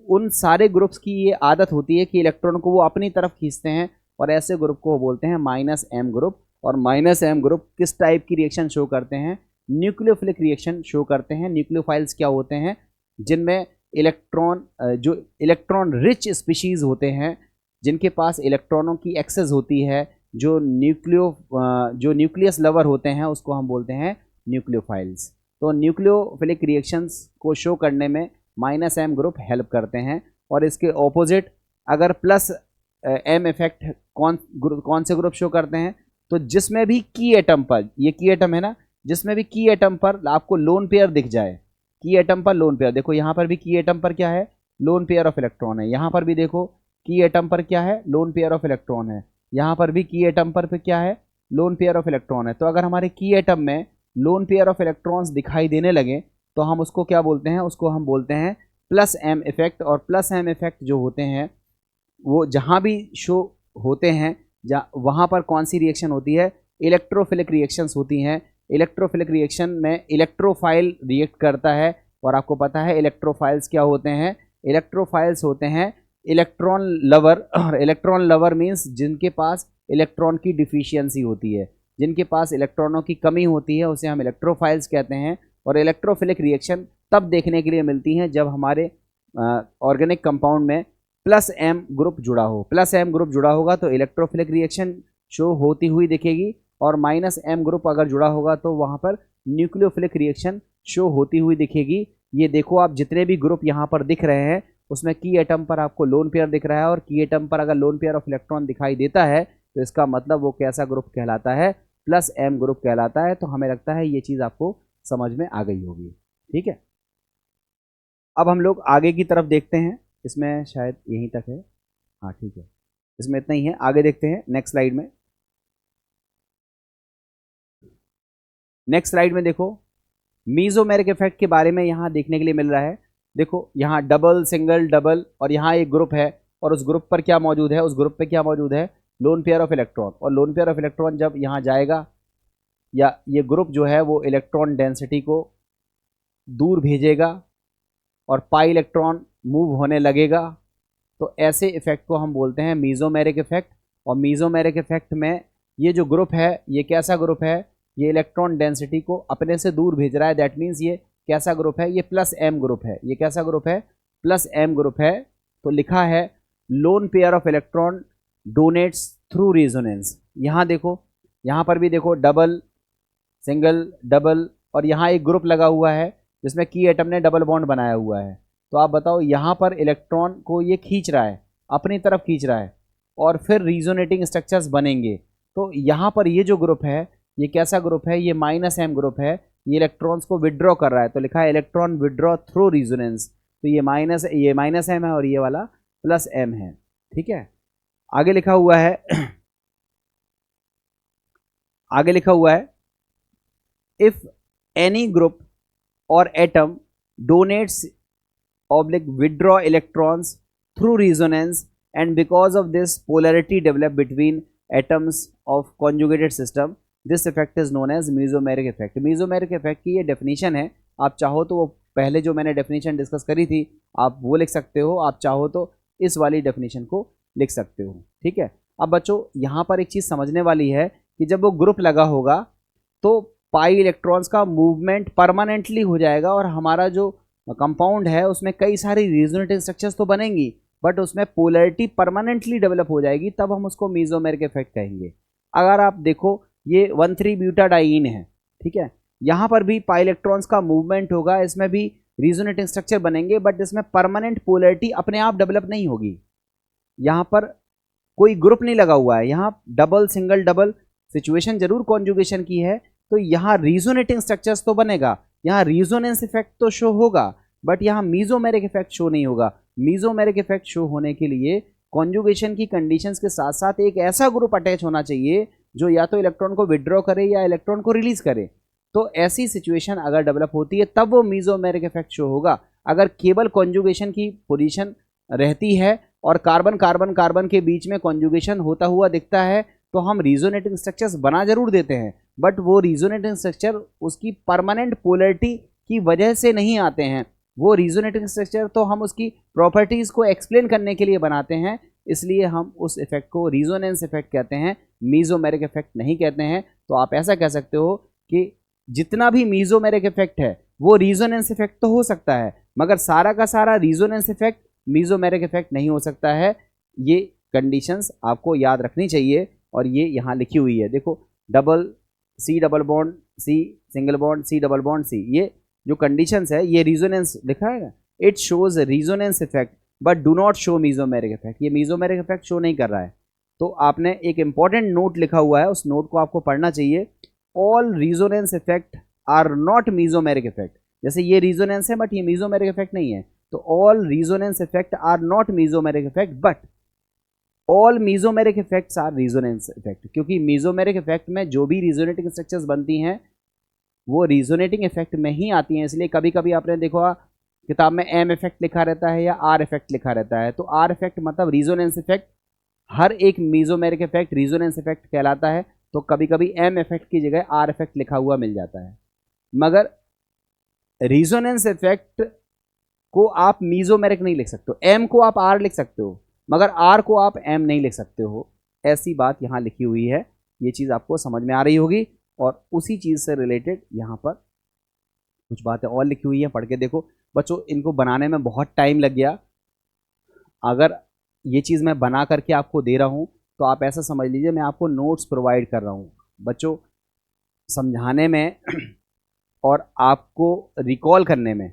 [SPEAKER 1] उन सारे ग्रुप्स की ये आदत होती है कि इलेक्ट्रॉन को वो अपनी तरफ खींचते हैं, और ऐसे ग्रुप को बोलते हैं माइनस एम ग्रुप। और माइनस एम ग्रुप किस टाइप की रिएक्शन शो करते हैं, न्यूक्लियोफिलिक रिएक्शन शो करते हैं। न्यूक्लियोफाइल्स क्या होते हैं, जिनमें इलेक्ट्रॉन जो इलेक्ट्रॉन रिच स्पीशीज़ होते हैं, जिनके पास इलेक्ट्रॉनों की एक्सेस होती है, जो न्यूक्लियस लवर होते हैं, उसको हम बोलते हैं न्यूक्लियोफाइल्स। तो न्यूक्लियोफिलिक रिएक्शंस को शो करने में माइनस एम ग्रुप हेल्प करते हैं। और इसके ऑपोजिट अगर प्लस एम इफेक्ट कौन से ग्रुप शो करते हैं, तो जिसमें भी की एटम पर, ये की एटम है ना, जिसमें भी की एटम पर आपको लोन पेयर दिख जाए, की एटम पर लोन पेयर, देखो यहाँ पर भी की एटम पर क्या है, लोन पेयर ऑफ इलेक्ट्रॉन है, यहाँ पर भी देखो की एटम पर क्या है, लोन पेयर ऑफ इलेक्ट्रॉन है, यहाँ पर भी की एटम पर क्या है, लोन पेयर ऑफ इलेक्ट्रॉन है। तो अगर हमारे की एटम में लोन पेयर ऑफ इलेक्ट्रॉन्स दिखाई देने लगे तो हम उसको क्या बोलते हैं, उसको हम बोलते हैं प्लस एम इफेक्ट। और प्लस एम इफेक्ट जो होते हैं वो जहाँ भी शो होते हैं, वहाँ पर कौन सी रिएक्शन होती है, इलेक्ट्रोफिलिक रिएक्शंस होती हैं। इलेक्ट्रोफिलिक रिएक्शन में इलेक्ट्रोफाइल रिएक्ट करता है, और आपको पता है इलेक्ट्रोफाइल्स क्या होते हैं, इलेक्ट्रोफाइल्स होते हैं इलेक्ट्रॉन लवर। और इलेक्ट्रॉन लवर मीन्स जिनके पास इलेक्ट्रॉन की डिफिशियंसी होती है, जिनके पास इलेक्ट्रॉनों की कमी होती है, उसे हम इलेक्ट्रोफाइल्स कहते हैं। और इलेक्ट्रोफिलिक रिएक्शन तब देखने के लिए मिलती हैं जब हमारे ऑर्गेनिक कंपाउंड में प्लस एम ग्रुप जुड़ा हो। प्लस एम ग्रुप जुड़ा होगा तो इलेक्ट्रोफिलिक रिएक्शन शो होती हुई दिखेगी, और माइनस एम ग्रुप अगर जुड़ा होगा तो वहाँ पर न्यूक्लियोफिलिक रिएक्शन शो होती हुई दिखेगी। ये देखो आप जितने भी ग्रुप यहाँ पर दिख रहे हैं, उसमें की एटम पर आपको लोन पेयर दिख रहा है, और की एटम पर अगर लोन पेयर ऑफ इलेक्ट्रॉन दिखाई देता है तो इसका मतलब वो कैसा ग्रुप कहलाता है, प्लस एम ग्रुप कहलाता है। तो हमें लगता है ये चीज़ आपको समझ में आ गई होगी। ठीक है, अब हम लोग आगे की तरफ देखते हैं। इसमें शायद यहीं तक है, हाँ ठीक है, इसमें इतना ही है। आगे देखते हैं नेक्स्ट स्लाइड में। नेक्स्ट स्लाइड में देखो मीजोमेरिक इफेक्ट के बारे में यहाँ देखने के लिए मिल रहा है। देखो यहाँ डबल सिंगल डबल, और यहाँ एक ग्रुप है, और उस ग्रुप पर क्या मौजूद है, उस ग्रुप पे क्या मौजूद है, लोन पेयर ऑफ इलेक्ट्रॉन। और लोन पेयर ऑफ इलेक्ट्रॉन जब यहाँ जाएगा, या ये ग्रुप जो है वो इलेक्ट्रॉन डेंसिटी को दूर भेजेगा और पाई इलेक्ट्रॉन मूव होने लगेगा, तो ऐसे इफेक्ट को हम बोलते हैं मीजोमेरिक इफेक्ट। और मीजोमेरिक इफेक्ट में ये जो ग्रुप है ये कैसा ग्रुप है, ये इलेक्ट्रॉन डेंसिटी को अपने से दूर भेज रहा है। दैट मीन्स ये कैसा ग्रुप है, ये प्लस एम ग्रुप है। ये कैसा ग्रुप है, प्लस एम ग्रुप है। तो लिखा है lone pair of electron donates through resonance. यहाँ देखो, यहाँ पर भी देखो डबल सिंगल डबल, और यहाँ एक ग्रुप लगा हुआ है जिसमें की एटम ने डबल बॉन्ड बनाया हुआ है। तो आप बताओ यहाँ पर इलेक्ट्रॉन को ये खींच रहा है, अपनी तरफ खींच रहा है, और फिर रीजोनेटिंग स्ट्रक्चर्स बनेंगे। तो यहाँ पर ये जो ग्रुप है ये कैसा ग्रुप है, ये माइनस एम ग्रुप है। ये इलेक्ट्रॉन्स को विड्रॉ कर रहा है, तो लिखा है इलेक्ट्रॉन विड्रॉ थ्रू रेजोनेंस। तो ये माइनस एम है और ये वाला प्लस एम है। ठीक है, आगे लिखा हुआ है आगे लिखा हुआ है इफ एनी ग्रुप और atom donates oblique withdraw electrons through resonance, and because of this polarity develop between atoms of conjugated system, this effect is known as mesomeric effect। mesomeric effect की ये डेफिनेशन है। आप चाहो तो वो पहले जो मैंने डेफिनेशन डिस्कस करी थी आप वो लिख सकते हो, आप चाहो तो इस वाली डेफिनेशन को लिख सकते हो। ठीक है, अब बच्चों यहाँ पर एक चीज़ समझने वाली है कि जब वो ग्रुप लगा होगा तो पाई इलेक्ट्रॉन्स का मूवमेंट परमानेंटली हो जाएगा, और हमारा जो कंपाउंड है उसमें कई सारी रेजोनेटिंग स्ट्रक्चर्स तो बनेंगी बट उसमें पोलैरिटी परमानेंटली डेवलप हो जाएगी, तब हम उसको मेसोमेरिक इफेक्ट कहेंगे। अगर आप देखो ये 1,3 ब्यूटाडाइन है, ठीक है, यहाँ पर भी पाई इलेक्ट्रॉन्स का मूवमेंट होगा, इसमें भी रेजोनेटिंग स्ट्रक्चर बनेंगे बट इसमें परमानेंट पोलैरिटी अपने आप डेवलप नहीं होगी। यहाँ पर कोई ग्रुप नहीं लगा हुआ है, यहाँ डबल सिंगल डबल सिचुएशन जरूर कॉन्जुगेशन की है, तो यहाँ रेजोनेटिंग स्ट्रक्चर्स तो बनेगा, यहाँ रेजोनेंस इफेक्ट तो शो होगा, बट यहाँ मीजोमेरिक इफेक्ट शो नहीं होगा। मीजोमेरिक इफेक्ट शो होने के लिए कॉन्जुगेशन की कंडीशंस के साथ साथ एक ऐसा ग्रुप अटैच होना चाहिए जो या तो इलेक्ट्रॉन को विड्रॉ करे या इलेक्ट्रॉन को रिलीज करे। तो ऐसी सिचुएशन अगर डेवलप होती है तब वो मीजोमेरिक इफेक्ट शो होगा। अगर केवल कॉन्जुगेशन की पोजीशन रहती है और कार्बन कार्बन कार्बन के बीच में कॉन्जुगेशन होता हुआ दिखता है तो हम रिजोनेटिंग स्ट्रक्चर्स बना जरूर देते हैं, बट वो रिजोनेटिंग स्ट्रक्चर उसकी परमानेंट पोलैरिटी की वजह से नहीं आते हैं। वो रिजोनेटिंग स्ट्रक्चर तो हम उसकी प्रॉपर्टीज़ को एक्सप्लेन करने के लिए बनाते हैं, इसलिए हम उस इफेक्ट को रिजोनेंस इफेक्ट कहते हैं, मीजोमेरिक इफेक्ट नहीं कहते हैं। तो आप ऐसा कह सकते हो कि जितना भी मीजोमेरिक इफेक्ट है वो रिजोनेंस इफेक्ट तो हो सकता है, मगर सारा का सारा रिजोनेंस इफेक्ट मीजोमेरिक इफेक्ट नहीं हो सकता है। ये कंडीशंस आपको याद रखनी चाहिए और ये यहाँ लिखी हुई है। देखो double C double bond C single bond C double bond C, ये जो कंडीशंस है ये रिजोनेंस लिखा है ना, it shows resonance effect but do not show mesomeric effect. ये मीजोमेरिक इफेक्ट शो नहीं कर रहा है। तो आपने एक इंपॉर्टेंट नोट लिखा हुआ है, उस नोट को आपको पढ़ना चाहिए। All resonance effect are not mesomeric effect. जैसे ये रिजोनेंस है बट ये मीजोमेरिक इफेक्ट नहीं है, तो all resonance effect are not mesomeric effect but all mesomeric effects are resonance effect. क्योंकि मीजोमेरिक इफेक्ट में जो भी रिजोनेटिंग स्ट्रक्चर्स बनती हैं वो रिजोनेटिंग इफेक्ट में ही आती हैं। इसलिए कभी कभी आपने देखा किताब में एम इफेक्ट लिखा रहता है या आर इफेक्ट लिखा रहता है, तो आर इफेक्ट मतलब रिजोनेंस इफेक्ट। हर एक मीजोमेरिक इफेक्ट रिजोनेंस इफेक्ट कहलाता है, तो कभी कभी एम इफेक्ट की जगह आर इफेक्ट लिखा हुआ मिल जाता है। मगर रिजोनेंस इफेक्ट को आप मीजोमेरिक नहीं लिख सकते हो, एम को आप आर लिख सकते हो मगर आर को आप एम नहीं लिख सकते हो। ऐसी बात यहाँ लिखी हुई है, ये चीज़ आपको समझ में आ रही होगी। और उसी चीज़ से रिलेटेड यहाँ पर कुछ बातें और लिखी हुई हैं, पढ़ के देखो बच्चों। इनको बनाने में बहुत टाइम लग गया। अगर ये चीज़ मैं बना करके आपको दे रहा हूँ तो आप ऐसा समझ लीजिए मैं आपको नोट्स प्रोवाइड कर रहा हूँ। बच्चों समझाने में और आपको रिकॉल करने में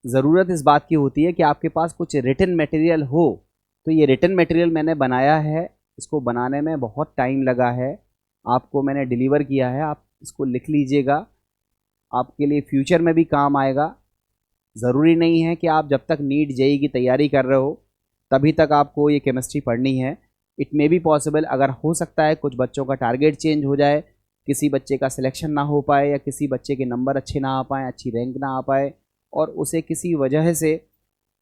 [SPEAKER 1] ज़रूरत इस बात की होती है कि आपके पास कुछ रिटन मटेरियल हो। तो ये रिटन मटेरियल मैंने बनाया है, इसको बनाने में बहुत टाइम लगा है, आपको मैंने डिलीवर किया है, आप इसको लिख लीजिएगा, आपके लिए फ्यूचर में भी काम आएगा। ज़रूरी नहीं है कि आप जब तक नीट जेईई की तैयारी कर रहे हो तभी तक आपको ये केमिस्ट्री पढ़नी है। इट मे बी पॉसिबल, अगर हो सकता है कुछ बच्चों का टारगेट चेंज हो जाए, किसी बच्चे का सिलेक्शन ना हो पाए या किसी बच्चे के नंबर अच्छे ना आ पाए, अच्छी रैंक ना आ पाए और उसे किसी वजह से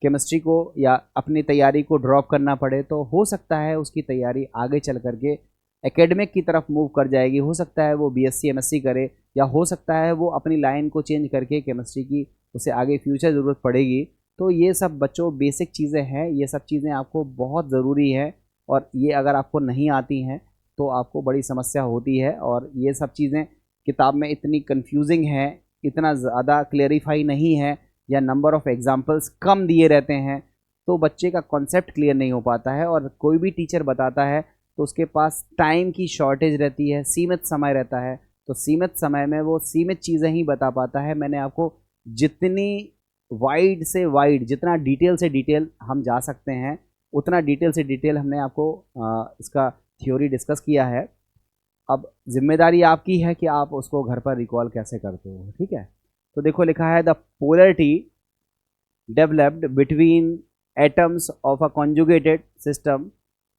[SPEAKER 1] केमिस्ट्री को या अपनी तैयारी को ड्रॉप करना पड़े, तो हो सकता है उसकी तैयारी आगे चल करके एकेडमिक की तरफ मूव कर जाएगी। हो सकता है वो बीएससी एमएससी करे या हो सकता है वो अपनी लाइन को चेंज करके केमिस्ट्री की उसे आगे फ्यूचर ज़रूरत पड़ेगी। तो ये सब बच्चों बेसिक चीज़ें हैं, ये सब चीज़ें आपको बहुत ज़रूरी है और ये अगर आपको नहीं आती हैं तो आपको बड़ी समस्या होती है। और ये सब चीज़ें किताब में इतनी कंफ्यूजिंग हैं, इतना ज़्यादा क्लेरिफाई नहीं है या नंबर ऑफ़ एग्जाम्पल्स कम दिए रहते हैं, तो बच्चे का कॉन्सेप्ट क्लियर नहीं हो पाता है। और कोई भी टीचर बताता है तो उसके पास टाइम की शॉर्टेज रहती है, सीमित समय रहता है, तो सीमित समय में वो सीमित चीज़ें ही बता पाता है। मैंने आपको जितनी वाइड से वाइड, जितना डिटेल से डिटेल हम जा सकते हैं उतना डिटेल से डिटेल हमने आपको इसका थ्योरी डिस्कस किया है। अब जिम्मेदारी आपकी है कि आप उसको घर पर रिकॉल कैसे करते हो, ठीक है। तो देखो लिखा है the polarity developed between atoms of a conjugated system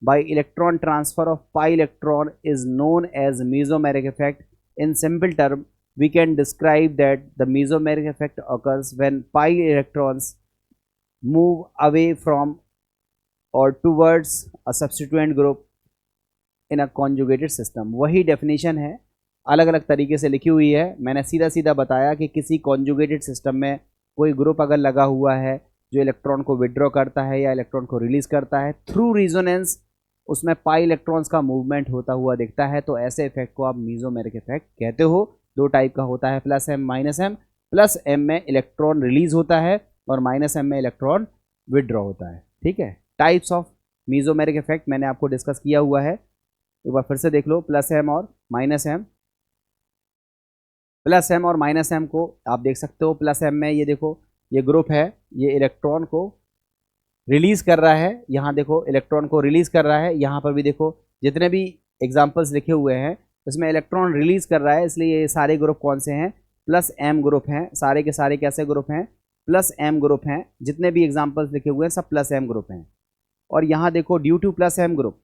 [SPEAKER 1] by electron transfer of pi electron is known as mesomeric effect. In simple term, we can describe that the mesomeric effect occurs when pi electrons move away from or towards a substituent group in a conjugated system. वही definition है, अलग अलग तरीके से लिखी हुई है। मैंने सीधा सीधा बताया कि किसी कॉन्जुगेटेड सिस्टम में कोई ग्रुप अगर लगा हुआ है जो इलेक्ट्रॉन को विड्रॉ करता है या इलेक्ट्रॉन को रिलीज करता है थ्रू रिजोनेंस, उसमें पाई इलेक्ट्रॉन्स का मूवमेंट होता हुआ दिखता है, तो ऐसे इफेक्ट को आप मेसोमेरिक इफेक्ट कहते हो। दो टाइप का होता है, plus M minus M. Plus M में इलेक्ट्रॉन रिलीज होता है और माइनस एम में इलेक्ट्रॉन विड्रॉ होता है, ठीक है। टाइप्स ऑफ मेसोमेरिक इफेक्ट मैंने आपको डिस्कस किया हुआ है, एक बार फिर से देख लो। प्लस एम और माइनस एम, प्लस एम और माइनस एम को आप देख सकते हो। प्लस एम में ये देखो, ये ग्रुप है, ये इलेक्ट्रॉन को रिलीज कर रहा है, यहाँ देखो इलेक्ट्रॉन को रिलीज कर रहा है, यहाँ पर भी देखो जितने भी एग्जाम्पल्स लिखे हुए हैं इसमें इलेक्ट्रॉन रिलीज कर रहा है, इसलिए ये सारे ग्रुप कौन से हैं, प्लस एम ग्रुप हैं। सारे के सारे कैसे ग्रुप हैं, प्लस एम ग्रुप हैं। जितने भी एग्जाम्पल्स लिखे हुए हैं सब प्लस एम ग्रुप हैं। और यहाँ देखो due to plus M group,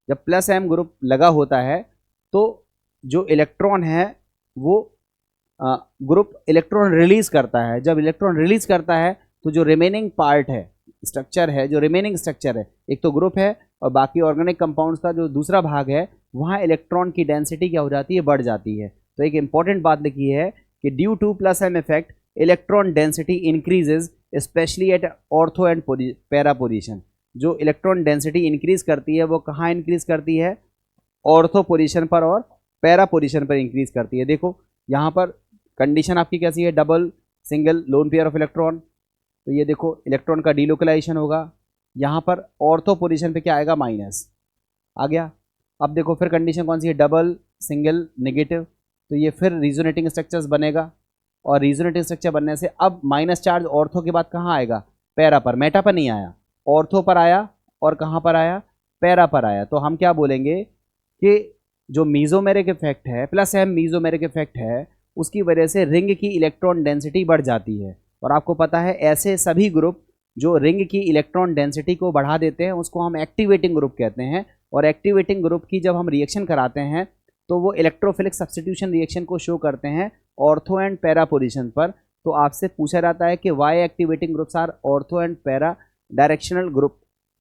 [SPEAKER 1] जब प्लस एम ग्रुप लगा होता है तो जो इलेक्ट्रॉन है वो ग्रुप इलेक्ट्रॉन रिलीज करता है। जब इलेक्ट्रॉन रिलीज करता है तो जो रिमेनिंग पार्ट है, स्ट्रक्चर है, जो रिमेनिंग स्ट्रक्चर है, एक तो ग्रुप है और बाकी ऑर्गेनिक कंपाउंड्स का जो दूसरा भाग है वहाँ इलेक्ट्रॉन की डेंसिटी क्या हो जाती है, बढ़ जाती है। तो एक इंपॉर्टेंट बात लिखी है कि due to plus M effect electron density increases specially at ortho and para position. जो इलेक्ट्रॉन डेंसिटी इंक्रीज करती है वो कहाँ इंक्रीज करती है, ऑर्थो पोजीशन पर और पैरा पोजीशन पर इंक्रीज करती है। देखो यहाँ पर कंडीशन आपकी कैसी है, double single loan pair of electron, तो ये देखो इलेक्ट्रॉन का डीलोकलाइजेशन होगा। यहाँ पर ऑर्थो पोजीशन पे क्या आएगा, माइनस आ गया। अब देखो फिर कंडीशन कौन सी है, डबल सिंगल नेगेटिव, तो ये फिर रीजोनेटिंग स्ट्रक्चर्स बनेगा और रीजोनेटिंग स्ट्रक्चर बनने से अब माइनस चार्ज ऑर्थो के बाद कहाँ आएगा, पैरा पर, मेटा पर नहीं आया, ऑर्थो पर आया और कहाँ पर आया, पैरा पर आया। तो हम क्या बोलेंगे कि जो मीजोमेरिक इफेक्ट है, प्लस एम मीजोमेरिक इफेक्ट है, उसकी वजह से रिंग की इलेक्ट्रॉन डेंसिटी बढ़ जाती है। और आपको पता है ऐसे सभी ग्रुप जो रिंग की इलेक्ट्रॉन डेंसिटी को बढ़ा देते हैं उसको हम एक्टिवेटिंग ग्रुप कहते हैं। और एक्टिवेटिंग ग्रुप की जब हम रिएक्शन कराते हैं तो वो इलेक्ट्रोफिलिक सब्स्टिट्यूशन रिएक्शन को शो करते हैं ऑर्थो एंड पैरा पोजीशन पर। तो आपसे पूछा जाता है कि why activating groups are ortho and para directional group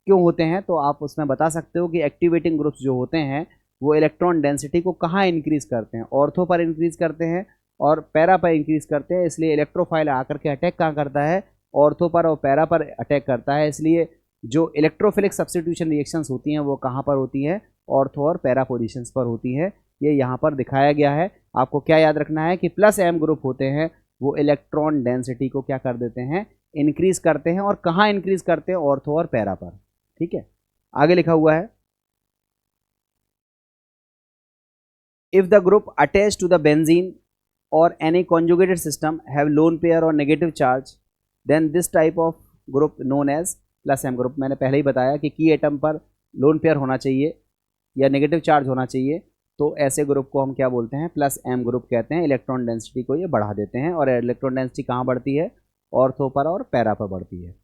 [SPEAKER 1] क्यों होते हैं, तो आप उसमें बता सकते हो कि एक्टिवेटिंग ग्रुप्स जो होते हैं वो इलेक्ट्रॉन डेंसिटी को कहाँ इंक्रीज करते हैं, ऑर्थो पर इंक्रीज करते हैं और पैरा पर इंक्रीज करते हैं। इसलिए इलेक्ट्रोफाइल आकर के अटैक कहाँ करता है, ऑर्थो पर और पैरा पर अटैक करता है। इसलिए जो इलेक्ट्रोफिलिक सब्स्टिट्यूशन रिएक्शंस होती हैं वो कहाँ पर होती हैं, ऑर्थो और पैरा पोजीशंस पर होती हैं। ये यहाँ पर दिखाया गया है। आपको क्या याद रखना है कि प्लस एम ग्रुप होते हैं वो इलेक्ट्रॉन डेंसिटी को क्या कर देते हैं, इंक्रीज करते हैं। और कहाँ इंक्रीज करते हैं, ऑर्थो और पैरा पर, ठीक है। आगे लिखा हुआ है, if the group attach to the benzene or any conjugated system have lone pair or negative charge, then this type of group known as plus M group. मैंने पहले ही बताया कि की एटम पर लोन पेयर होना चाहिए या नेगेटिव चार्ज होना चाहिए, तो ऐसे ग्रुप को हम क्या बोलते हैं, प्लस एम ग्रुप कहते हैं। इलेक्ट्रॉन डेंसिटी को ये बढ़ा देते हैं, और इलेक्ट्रॉन डेंसिटी कहाँ बढ़ती है, ऑर्थो पर और पैरा पर बढ़ती है।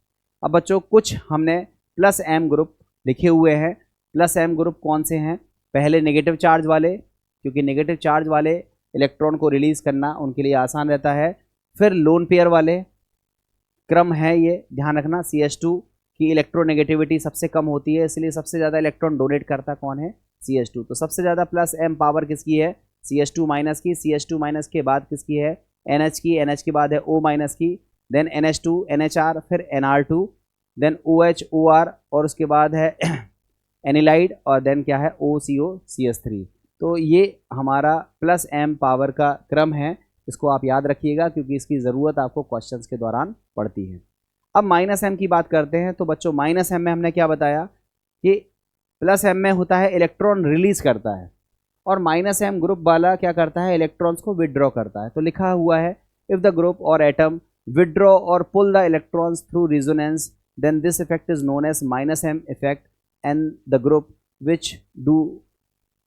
[SPEAKER 1] अब बच्चों कुछ हमने प्लस एम ग्रुप लिखे हुए हैं। प्लस एम ग्रुप कौन से हैं, पहले नेगेटिव चार्ज वाले, क्योंकि नेगेटिव चार्ज वाले इलेक्ट्रॉन को रिलीज करना उनके लिए आसान रहता है। फिर लोन पेयर वाले, क्रम है ये ध्यान रखना, CH2 की इलेक्ट्रोनेगेटिविटी सबसे कम होती है, इसलिए सबसे ज़्यादा इलेक्ट्रॉन डोनेट करता कौन है, CH2। तो सबसे ज़्यादा प्लस एम पावर किसकी है, CH2 माइनस की। CH2 माइनस के बाद किसकी है, NH की। NH के बाद है O माइनस की, देन NH2 NHR, फिर NR2, देन OH OR, और उसके बाद है एनिलाइड, और देन क्या है OCO CH3। तो ये हमारा प्लस एम पावर का क्रम है, इसको आप याद रखिएगा क्योंकि इसकी ज़रूरत आपको क्वेश्चंस के दौरान पड़ती है। अब माइनस एम की बात करते हैं। तो बच्चों माइनस एम में हमने क्या बताया कि प्लस एम में होता है इलेक्ट्रॉन रिलीज करता है, और माइनस एम ग्रुप वाला क्या करता है, इलेक्ट्रॉन्स को विड्रॉ करता है। तो लिखा हुआ है इफ द ग्रुप और एटम विड्रॉ और pull the electrons through resonance then this effect is known as minus M effect, and the group which do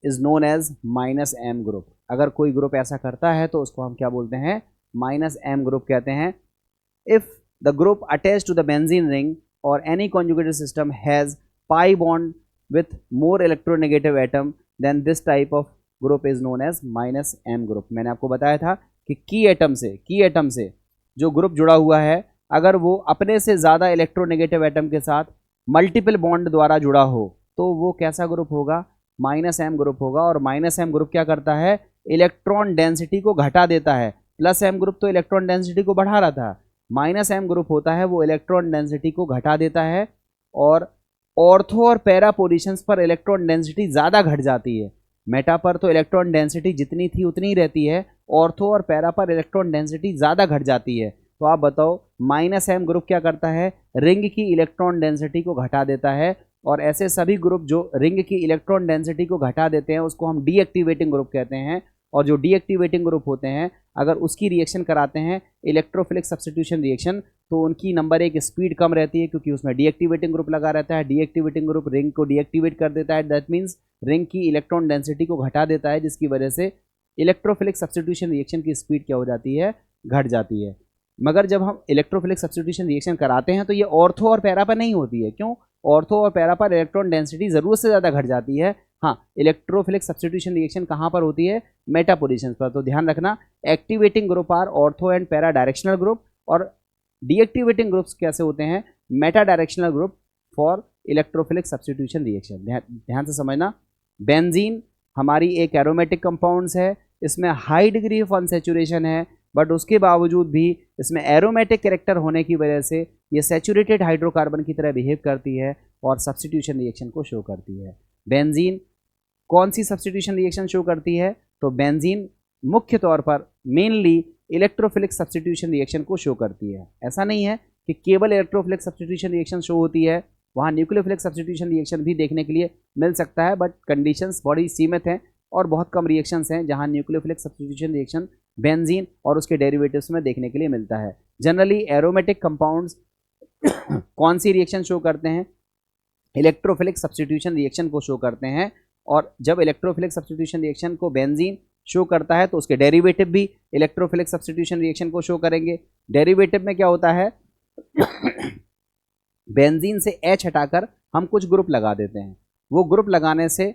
[SPEAKER 1] is known as minus M group. अगर कोई ग्रुप ऐसा करता है तो उसको हम क्या बोलते हैं, माइनस एम ग्रुप कहते हैं। If the group attached to the benzene ring or any conjugated system has pi bond with more electronegative atom then this type of group is known as minus m group। मैंने आपको बताया था कि की atom से जो group जुड़ा हुआ है, अगर वो अपने से ज़्यादा इलेक्ट्रोनेगेटिव एटम के साथ मल्टीपल बॉन्ड द्वारा जुड़ा हो तो वो कैसा ग्रुप होगा, माइनस एम ग्रुप होगा। और माइनस एम ग्रुप क्या करता है, इलेक्ट्रॉन डेंसिटी को घटा देता है। प्लस एम ग्रुप तो इलेक्ट्रॉन डेंसिटी को बढ़ा रहा था, माइनस एम ग्रुप होता है वो इलेक्ट्रॉन डेंसिटी को घटा देता है, और ऑर्थो और पैरा पोजीशंस पर इलेक्ट्रॉन डेंसिटी ज़्यादा घट जाती है। मेटा पर तो इलेक्ट्रॉन डेंसिटी जितनी थी उतनी ही रहती है, ऑर्थो और पैरा पर इलेक्ट्रॉन डेंसिटी ज़्यादा घट जाती है। तो आप बताओ माइनस एम ग्रुप क्या करता है, रिंग की इलेक्ट्रॉन डेंसिटी को घटा देता है। और ऐसे सभी ग्रुप जो रिंग की इलेक्ट्रॉन डेंसिटी को घटा देते हैं उसको हम डीएक्टिवेटिंग ग्रुप कहते हैं। और जो डीएक्टिवेटिंग ग्रुप होते हैं अगर उसकी रिएक्शन कराते हैं इलेक्ट्रोफिलिक सब्स्टिट्यूशन रिएक्शन, तो उनकी नंबर 1 स्पीड कम रहती है क्योंकि उसमें डीएक्टिवेटिंग ग्रुप लगा रहता है। डीएक्टिवेटिंग ग्रुप रिंग को डीएक्टिवेट कर देता है, दैट मीन्स रिंग की इलेक्ट्रॉन डेंसिटी को घटा देता है, जिसकी वजह से इलेक्ट्रोफिलिक सब्स्टिट्यूशन रिएक्शन की स्पीड क्या हो जाती है, घट जाती है। मगर जब हम इलेक्ट्रोफिलिक सब्स्टिट्यूशन रिएक्शन कराते हैं तो ये ऑर्थो और पैरा पर नहीं होती है। क्यों, ऑर्थो और पैरा पर इलेक्ट्रॉन डेंसिटी ज़रूरत से ज़्यादा घट जाती है। हाँ, इलेक्ट्रोफिलिक सब्स्टिट्यूशन रिएक्शन कहाँ पर होती है, मेटा पोजीशंस पर। तो ध्यान रखना, activating group are ortho and para directional group, और डीएक्टिवेटिंग ग्रुप्स कैसे होते हैं, meta directional group for electrophilic substitution reaction. ध्यान से समझना, बेंजीन हमारी एक एरोमेटिक कंपाउंड्स है, इसमें हाई डिग्री ऑफ अनसैचुरेशन है, बट उसके बावजूद भी इसमें एरोमेटिक कैरेक्टर होने की वजह से ये सैचुरेटेड हाइड्रोकार्बन की तरह बिहेव करती है और सब्स्टिट्यूशन रिएक्शन को शो करती है। बेंजीन कौन सी सब्स्टिट्यूशन रिएक्शन शो करती है, तो बेंजीन मुख्य तौर पर मेनली इलेक्ट्रोफिलिक सब्स्टिट्यूशन रिएक्शन को शो करती है। ऐसा नहीं है कि केवल इलेक्ट्रोफिलिक सब्स्टिट्यूशन रिएक्शन शो होती है, वहाँ न्यूक्लियोफिलिक सब्स्टिट्यूशन रिएक्शन भी देखने के लिए मिल सकता है, बट कंडीशंस बड़ी सीमित हैं और बहुत कम रिएक्शंस हैं जहाँ न्यूक्लियोफिलिक सब्स्टिट्यूशन रिएक्शन बेंजीन और उसके डेरिवेटिव्स में देखने के लिए मिलता है। जनरली एरोमेटिक कंपाउंड्स कौन सी रिएक्शन शो करते हैं, इलेक्ट्रोफिलिक सब्स्टिट्यूशन रिएक्शन को शो करते हैं। और जब इलेक्ट्रोफिलिक सब्स्टिट्यूशन रिएक्शन को बेंजीन शो करता है तो उसके डेरिवेटिव भी इलेक्ट्रोफिलिक सब्स्टिट्यूशन रिएक्शन को शो करेंगे। डेरिवेटिव में क्या होता है, बेंजीन से H हटाकर हम कुछ ग्रुप लगा देते हैं, वो ग्रुप लगाने से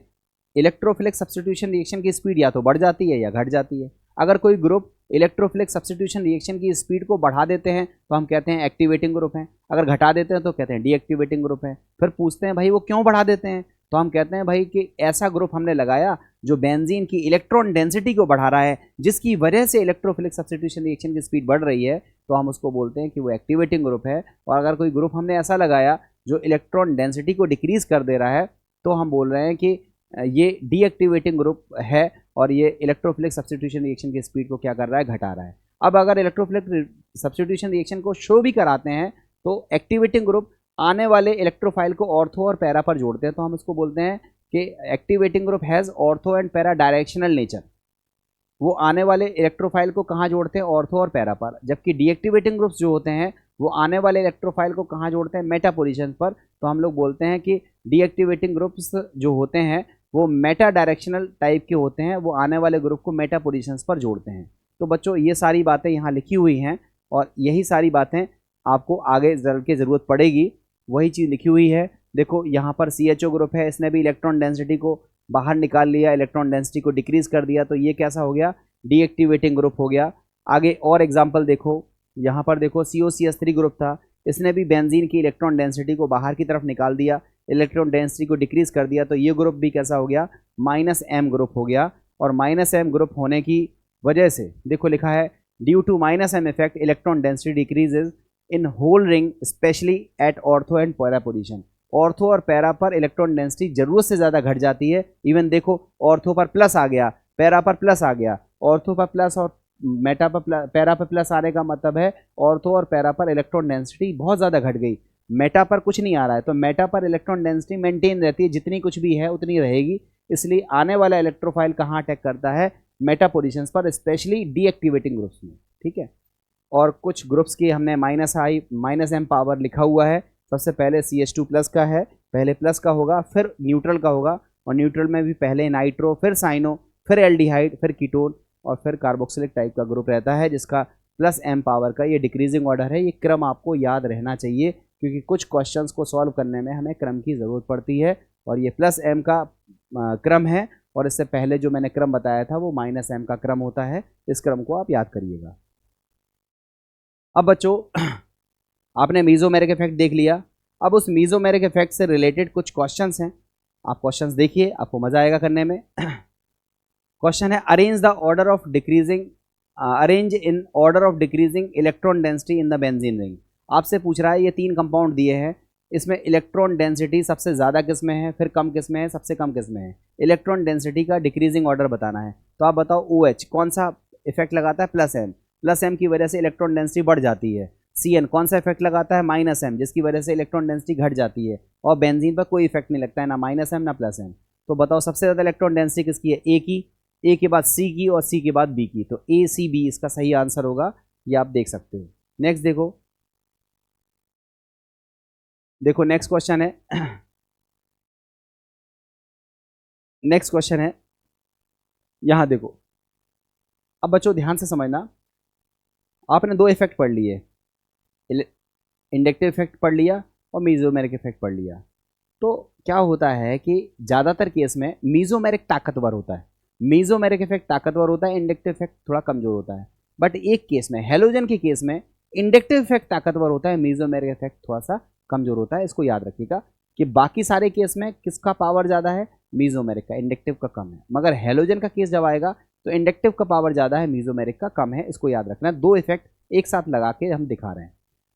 [SPEAKER 1] इलेक्ट्रोफिलिक सब्स्टिट्यूशन रिएक्शन की स्पीड या तो बढ़ जाती है या घट जाती है। अगर कोई ग्रुप इलेक्ट्रोफिलिक सब्स्टिट्यूशन रिएक्शन की स्पीड को बढ़ा देते हैं तो हम कहते हैं एक्टिवेटिंग ग्रुप हैं, अगर घटा देते हैं तो कहते हैं डीएक्टिवेटिंग ग्रुप है। फिर पूछते हैं भाई वो क्यों बढ़ा देते हैं, तो हम कहते हैं भाई कि ऐसा ग्रुप हमने लगाया जो बेंजीन की इलेक्ट्रॉन डेंसिटी को बढ़ा रहा है, जिसकी वजह से इलेक्ट्रोफिलिक सब्स्टिट्यूशन रिएक्शन की स्पीड बढ़ रही है, तो हम उसको बोलते हैं कि वो एक्टिवेटिंग ग्रुप है। और अगर कोई ग्रुप हमने ऐसा लगाया जो इलेक्ट्रॉन डेंसिटी को डिक्रीज कर दे रहा है तो हम बोल रहे हैं कि ये डीएक्टिवेटिंग ग्रुप है और ये इलेक्ट्रोफिलिक सब्स्टिट्यूशन रिएक्शन की स्पीड को क्या कर रहा है, घटा रहा है। अब अगर इलेक्ट्रोफिलिक सब्स्टिट्यूशन रिएक्शन को शो भी कराते हैं तो एक्टिवेटिंग ग्रुप आने वाले इलेक्ट्रोफाइल को ऑर्थो और पैरा पर जोड़ते हैं, तो हम इसको बोलते हैं कि activating group has ortho and para directional nature. वो आने वाले इलेक्ट्रोफाइल को कहाँ जोड़ते हैं, ऑर्थो और पैरा पर। जबकि डीएक्टिवेटिंग ग्रुप्स जो होते हैं वो आने वाले इलेक्ट्रोफाइल को कहाँ जोड़ते हैं, मेटा पोजीशन पर। तो हम लोग बोलते हैं कि डीएक्टिवेटिंग ग्रुप्स जो होते हैं वो मेटा डायरेक्शनल टाइप के होते हैं, वो आने वाले ग्रुप को मेटा पोजीशंस पर जोड़ते हैं। तो बच्चों ये सारी बातें यहाँ लिखी हुई हैं और यही सारी बातें आपको आगे चल के ज़रूरत पड़ेगी, वही चीज़ लिखी हुई है। देखो यहाँ पर CHO ग्रुप है, इसने भी इलेक्ट्रॉन डेंसिटी को बाहर निकाल लिया, इलेक्ट्रॉन डेंसिटी को डिक्रीज कर दिया, तो ये कैसा हो गया, डीएक्टिवेटिंग ग्रुप हो गया। आगे और एग्जाम्पल देखो, यहाँ पर देखो COCH3 ग्रुप था, इसने भी बेंजीन की इलेक्ट्रॉन डेंसिटी को बाहर की तरफ निकाल दिया, इलेक्ट्रॉन डेंसिटी को डिक्रीज कर दिया, तो ये ग्रुप भी कैसा हो गया, -M ग्रुप हो गया। और -M ग्रुप होने की वजह से देखो लिखा है due to -M effect electron density decreases in whole ring specially at ortho and para position. Ortho और पैरा पर इलेक्ट्रॉन डेंसिटी जरूरत से ज़्यादा घट जाती है। इवन देखो ऑर्थो पर प्लस आ गया, पैरा पर प्लस आ गया, ऑर्थो पर प्लस और मेटा पर पैरा पर प्लस आने का मतलब है ऑर्थो और पैरा पर इलेक्ट्रॉन डेंसिटी बहुत ज़्यादा घट गई, मेटा पर कुछ नहीं आ रहा है। तो मेटा पर इलेक्ट्रॉन डेंसिटी मेंटेन रहती है, जितनी कुछ भी है उतनी रहेगी। इसलिए आने वाला इलेक्ट्रोफाइल कहाँ अटैक करता है, मेटा पोजीशंस पर, स्पेशली डीएक्टिवेटिंग ग्रुप्स में। ठीक है, और कुछ ग्रुप्स की हमने -M पावर लिखा हुआ है। सबसे पहले CH2+ का है, पहले प्लस का होगा, फिर न्यूट्रल का होगा, और न्यूट्रल में भी पहले नाइट्रो, फिर साइनो, फिर एल्डिहाइड, फिर कीटोन, और फिर कार्बोक्सिलिक टाइप का ग्रुप रहता है जिसका +M पावर का ये डिक्रीजिंग ऑर्डर है। ये क्रम आपको याद रहना चाहिए क्योंकि कुछ क्वेश्चंस को सॉल्व करने में हमें क्रम की ज़रूरत पड़ती है, और ये +M का क्रम है, और इससे पहले जो मैंने क्रम बताया था वो -M का क्रम होता है। इस क्रम को आप याद करिएगा। अब बच्चों आपने मीजोमेरिक इफेक्ट देख लिया, अब उस मीजोमेरिक इफेक्ट से रिलेटेड कुछ क्वेश्चंस हैं, आप क्वेश्चंस देखिए, आपको मजा आएगा करने में। क्वेश्चन है arrange the order of decreasing arrange in order of decreasing electron density in the benzene ring. आपसे पूछ रहा है ये 3 कंपाउंड दिए हैं, इसमें इलेक्ट्रॉन डेंसिटी सबसे ज़्यादा किस में है, फिर कम किस में है, सबसे कम किस में है। इलेक्ट्रॉन डेंसिटी का डिक्रीजिंग ऑर्डर बताना है। तो आप बताओ OH कौन सा इफेक्ट लगाता है, +M की वजह से इलेक्ट्रॉन डेंसिटी बढ़ जाती है। CN कौन सा इफेक्ट लगाता है, -M, जिसकी वजह से इलेक्ट्रॉन डेंसिटी घट जाती है। और बेंजीन पर कोई इफेक्ट नहीं लगता है, ना -M ना +M। तो बताओ सबसे ज़्यादा इलेक्ट्रॉन डेंसिटी किसकी है, A की, A के बाद C की, और C के बाद B की। तो ACB इसका सही आंसर होगा, ये आप देख सकते हो। नेक्स्ट देखो नेक्स्ट क्वेश्चन है नेक्स्ट क्वेश्चन है, यहां देखो। अब बच्चों ध्यान से समझना, आपने 2 इफेक्ट पढ़ लिए, इंडक्टिव इफेक्ट पढ़ लिया और मीजोमेरिक इफेक्ट पढ़ लिया। तो क्या होता है कि ज़्यादातर केस में मीजोमेरिक ताकतवर होता है, मीजोमेरिक इफेक्ट ताकतवर होता है, इंडक्टिव इफेक्ट थोड़ा कमजोर होता है। बट एक केस में, हेलोजन के केस में, इंडक्टिव इफेक्ट ताकतवर होता है, मीजोमेरिक इफेक्ट थोड़ा सा कमजोर होता है। इसको याद रखिएगा कि बाकी सारे केस में किसका पावर ज़्यादा है, मीजोमेरिक का, इंडक्टिव का कम है। मगर हेलोजन का केस जब आएगा तो इंडक्टिव का पावर ज़्यादा है, मीजोमेरिक का कम है। इसको याद रखना, 2 इफेक्ट एक साथ लगा के हम दिखा रहे हैं।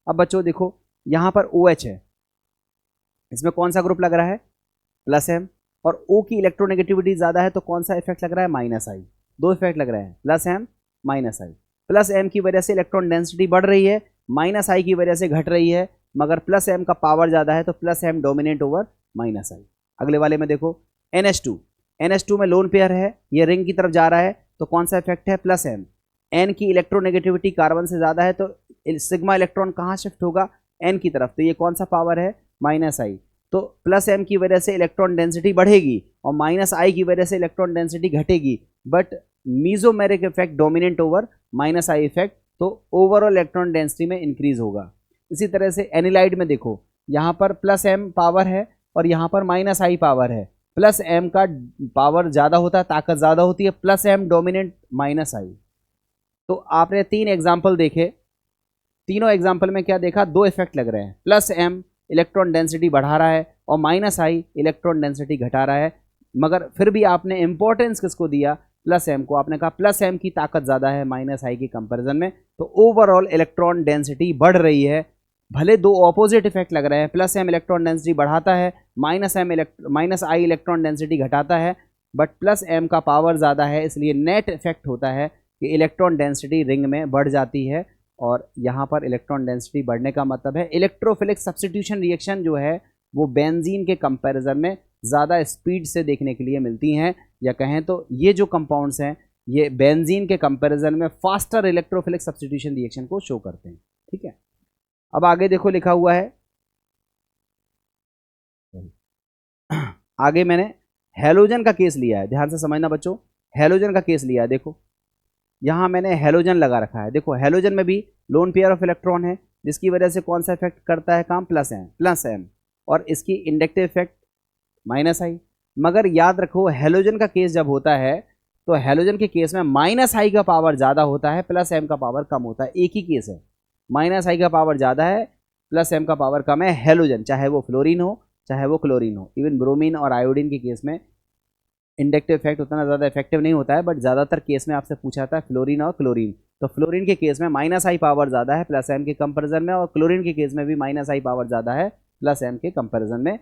[SPEAKER 1] अब बच्चों देखो यहाँ पर OH है, इसमें कौन सा ग्रुप लग रहा है, +M, और O की इलेक्ट्रोनेगेटिविटी ज़्यादा है तो कौन सा इफेक्ट लग रहा है, -I। 2 इफेक्ट लग रहे हैं, +M -I। +M की वजह से इलेक्ट्रॉन डेंसिटी बढ़ रही है, -I की वजह से घट रही है, मगर +M का पावर ज़्यादा है तो +M डोमिनेट ओवर -I। अगले वाले में देखो NH2 में लोन पेयर है, ये रिंग की तरफ जा रहा है, तो कौन सा इफेक्ट है, +M। N की इलेक्ट्रोनेगेटिविटी कार्बन से ज़्यादा है तो सिग्मा इलेक्ट्रॉन कहाँ शिफ्ट होगा, N की तरफ, तो ये कौन सा पावर है, -I। तो +M की वजह से इलेक्ट्रॉन डेंसिटी बढ़ेगी और -I की वजह से इलेक्ट्रॉन डेंसिटी घटेगी, but mesomeric effect dominant over -I effect, तो ओवरऑल इलेक्ट्रॉन डेंसिटी में इंक्रीज होगा। इसी तरह से एनिलाइड में देखो, यहाँ पर +M पावर है और यहाँ पर -I पावर है। +M का पावर ज़्यादा होता है, ताकत ज़्यादा होती है, +M डोमिनेंट -I। तो आपने 3 एग्जाम्पल देखे, तीनों एग्जाम्पल में क्या देखा, 2 इफेक्ट लग रहे हैं, +M इलेक्ट्रॉन डेंसिटी बढ़ा रहा है और -I इलेक्ट्रॉन डेंसिटी घटा रहा है। मगर फिर भी आपने इंपॉर्टेंस किसको दिया, +M को। आपने कहा +M की ताकत ज़्यादा है -I की कंपैरिजन में, तो ओवरऑल इलेक्ट्रॉन डेंसिटी बढ़ रही है। भले 2 ऑपोजिट इफेक्ट लग रहे हैं, +M इलेक्ट्रॉन डेंसिटी बढ़ाता है, -I इलेक्ट्रॉन डेंसिटी घटाता है, बट +M का पावर ज़्यादा है, इसलिए नेट इफेक्ट होता है कि इलेक्ट्रॉन डेंसिटी रिंग में बढ़ जाती है। और यहाँ पर इलेक्ट्रॉन डेंसिटी बढ़ने का मतलब है इलेक्ट्रोफिलिक सब्स्टिट्यूशन रिएक्शन जो है वो बेंजीन के कंपैरिजन में ज़्यादा स्पीड से देखने के लिए मिलती हैं, या कहें तो ये जो कंपाउंड्स हैं ये बेंजीन के कंपैरिजन में फास्टर इलेक्ट्रोफिलिक सब्स्टिट्यूशन रिएक्शन को शो करते हैं। ठीक है, अब आगे देखो लिखा हुआ है, आगे मैंने हेलोजन का केस लिया है, ध्यान से समझना बच्चों, हेलोजन का केस लिया है। देखो यहां मैंने हेलोजन लगा रखा है। देखो हेलोजन में भी लोन पेयर ऑफ इलेक्ट्रॉन है, जिसकी वजह से कौन सा इफेक्ट करता है काम, प्लस एम, और इसकी इंडक्टिव इफेक्ट माइनस आई। मगर याद रखो हेलोजन का केस जब होता है तो हेलोजन के केस में माइनस आई का पावर ज़्यादा होता है, प्लस एम का पावर कम होता है। एक ही केस है, माइनस आई का पावर ज़्यादा है, प्लस एम का पावर कम है। हेलोजन चाहे वो फ्लोरीन हो चाहे वो क्लोरीन हो, इवन ब्रोमीन और आयोडीन के केस में इंडक्टिव इफेक्ट उतना ज़्यादा इफेक्टिव नहीं होता है, बट ज़्यादातर केस में आपसे पूछा था फ्लोरीन और क्लोरीन। तो फ्लोरीन के केस में माइनस आई पावर ज़्यादा है प्लस एम के कंपेरिजन में, और क्लोरीन के केस में भी माइनस आई पावर ज़्यादा है प्लस एम के कंपेरिजन में।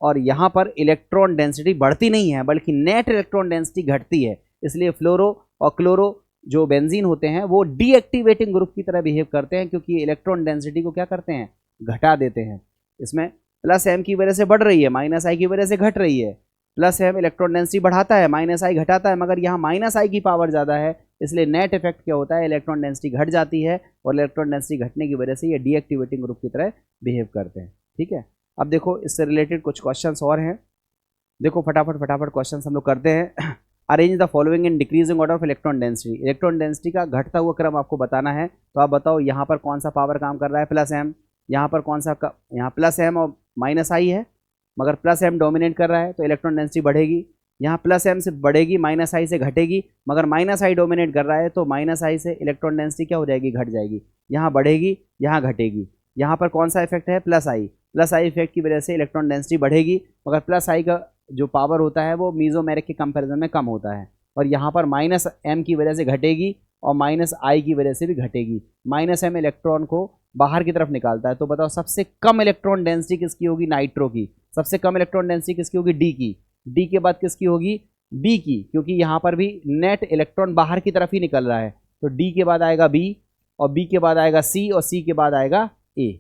[SPEAKER 1] और यहाँ पर इलेक्ट्रॉन डेंसिटी बढ़ती नहीं है बल्कि नेट इलेक्ट्रॉन डेंसिटी घटती है। इसलिए फ्लोरो और क्लोरो जो बेंजीन होते हैं वो डीएक्टिवेटिंग ग्रुप की तरह बिहेव करते हैं, क्योंकि इलेक्ट्रॉन डेंसिटी को क्या करते हैं, घटा देते हैं। इसमें प्लस एम की वजह से बढ़ रही है, माइनस आई की वजह से घट रही है। प्लस एम इलेक्ट्रॉन डेंसिटी बढ़ाता है, माइनस आई घटाता है, मगर यहाँ माइनस आई की पावर ज़्यादा है, इसलिए नेट इफेक्ट क्या होता है, इलेक्ट्रॉन डेंसिटी घट जाती है, और इलेक्ट्रॉन डेंसिटी घटने की वजह से ये डीएक्टिवेटिंग ग्रुप की तरह बिहेव करते हैं। ठीक है, अब देखो इससे रिलेटेड कुछ क्वेश्चंस और हैं। देखो फटाफट क्वेश्चंस हम लोग करते हैं। Arrange the following in decreasing order of electron density. Electron density का घटता हुआ क्रम आपको बताना है। तो आप बताओ यहाँ पर कौन सा पावर काम कर रहा है, प्लस एम। यहाँ पर कौन सा, यहाँ प्लस एम और माइनस आई है, मगर प्लस एम डोमिनेट कर रहा है तो इलेक्ट्रॉन डेंसिटी बढ़ेगी। यहाँ प्लस एम से बढ़ेगी, माइनस आई से घटेगी, मगर माइनस आई डोमिनेट कर रहा है तो माइनस आई से इलेक्ट्रॉन डेंसिटी क्या हो जाएगी, घट जाएगी। यहाँ बढ़ेगी, यहाँ घटेगी। यहाँ पर कौन सा इफेक्ट है, प्लस आई इफेक्ट की वजह से इलेक्ट्रॉन डेंसिटी बढ़ेगी, मगर प्लस आई का जो पावर होता है वो मीजोमेरिक के कंपैरिजन में कम होता है। और यहाँ पर माइनस एम की वजह से घटेगी और माइनस आई की वजह से भी घटेगी। माइनस एम इलेक्ट्रॉन को बाहर की तरफ निकालता है। तो बताओ सबसे कम इलेक्ट्रॉन डेंसिटी किसकी होगी, नाइट्रो की। सबसे कम इलेक्ट्रॉन डेंसिटी किसकी होगी, डी की। डी के बाद किसकी होगी, बी की, क्योंकि यहाँ पर भी नेट इलेक्ट्रॉन बाहर की तरफ ही निकल रहा है। तो डी के बाद आएगा बी, और बी के बाद आएगा सी, और सी के बाद आएगा ए।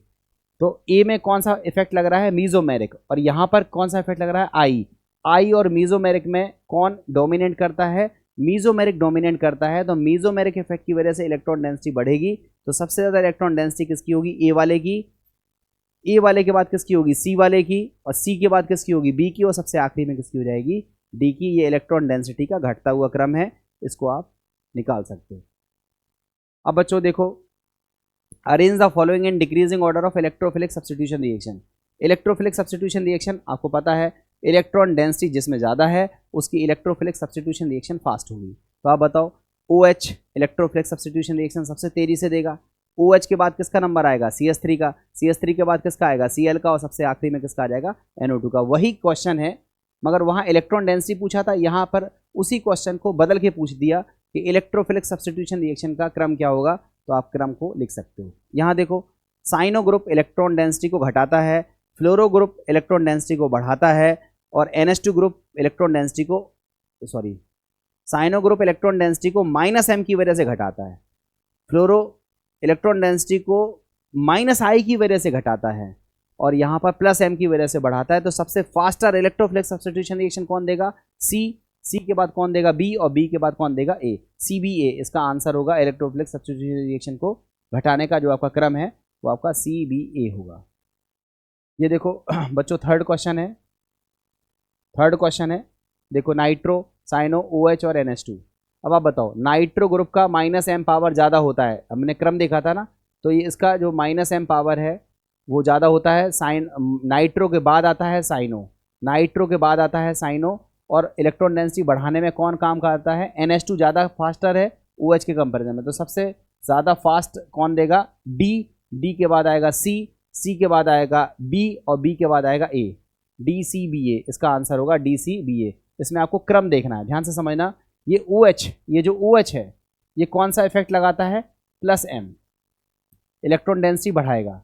[SPEAKER 1] तो ए में कौन सा इफेक्ट लग रहा है, मीजोमेरिक, और यहाँ पर कौन सा इफेक्ट लग रहा है, आई और मीजोमेरिक में कौन डोमिनेट करता है, मीजोमेरिक डोमिनेट करता है। तो मीजोमेरिक इफेक्ट की वजह से इलेक्ट्रॉन डेंसिटी बढ़ेगी। तो सबसे ज़्यादा इलेक्ट्रॉन डेंसिटी किसकी होगी, ए वाले की। ए वाले के बाद किसकी होगी, सी वाले की, और सी के बाद किसकी होगी, बी की, और सबसे आखिरी में किसकी हो जाएगी, डी की। ये इलेक्ट्रॉन डेंसिटी का घटता हुआ क्रम है, इसको आप निकाल सकते हो। अब बच्चों देखो, arrange the following in decreasing order of electrophilic substitution reaction. Electrophilic substitution reaction आपको पता है, इलेक्ट्रॉन डेंसिटी जिसमें ज़्यादा है उसकी इलेक्ट्रोफिलिक सब्स्टिट्यूशन रिएक्शन फास्ट होगी। तो आप बताओ, OH इलेक्ट्रोफिलिक सब्स्टिट्यूशन रिएक्शन सबसे तेजी से देगा। OH के बाद किसका नंबर आएगा, CH3 का। CH3 के बाद किसका आएगा, Cl का, और सबसे आखिरी में किसका आ जाएगा, NO2 का। वही क्वेश्चन है, मगर वहाँ इलेक्ट्रॉन डेंसिटी पूछा था, यहाँ पर उसी क्वेश्चन को बदल के पूछ दिया कि इलेक्ट्रोफिलिक सब्स्टिट्यूशन रिएक्शन का क्रम क्या होगा। तो आप क्रम को लिख सकते हो। यहाँ देखो, साइनो ग्रुप इलेक्ट्रॉन डेंसिटी को घटाता है, फ्लोरो ग्रुप इलेक्ट्रॉन डेंसिटी को बढ़ाता है, और NH2 ग्रुप इलेक्ट्रॉन डेंसिटी को, साइनो ग्रुप इलेक्ट्रॉन डेंसिटी को माइनस एम की वजह से घटाता है, फ्लोरो इलेक्ट्रॉन डेंसिटी को माइनस आई की वजह से घटाता है, और यहाँ पर प्लस एम की वजह से बढ़ाता है। तो सबसे फास्टर इलेक्ट्रोफिलिक सब्स्टिट्यूशन रिएक्शन कौन देगा, सी के बाद कौन देगा, बी, और बी के बाद कौन देगा, ए। CBA इसका आंसर होगा। इलेक्ट्रोफिलिक सब्स्टिट्यूशन रिएक्शन को घटाने का जो आपका क्रम है वो आपका CBA होगा। ये देखो बच्चों, थर्ड क्वेश्चन है। देखो, नाइट्रो, साइनो, OH और NH2। अब आप बताओ, नाइट्रो ग्रुप का माइनस एम पावर ज़्यादा होता है, हमने क्रम देखा था ना। तो ये इसका जो माइनस एम पावर है वो ज़्यादा होता है। नाइट्रो के बाद आता है साइनो, और इलेक्ट्रॉन डेंसिटी बढ़ाने में कौन काम करता है, NH2 ज़्यादा फास्टर है OH के कंपेरिजन में। तो सबसे ज़्यादा फास्ट कौन देगा, डी के बाद आएगा सी के बाद आएगा बी, और बी के बाद आएगा ए। DCBA इसका आंसर होगा, DCBA। इसमें आपको क्रम देखना है, ध्यान से समझना। ये जो OH है ये कौन सा इफेक्ट लगाता है, प्लस एम, इलेक्ट्रॉन डेंसिटी बढ़ाएगा।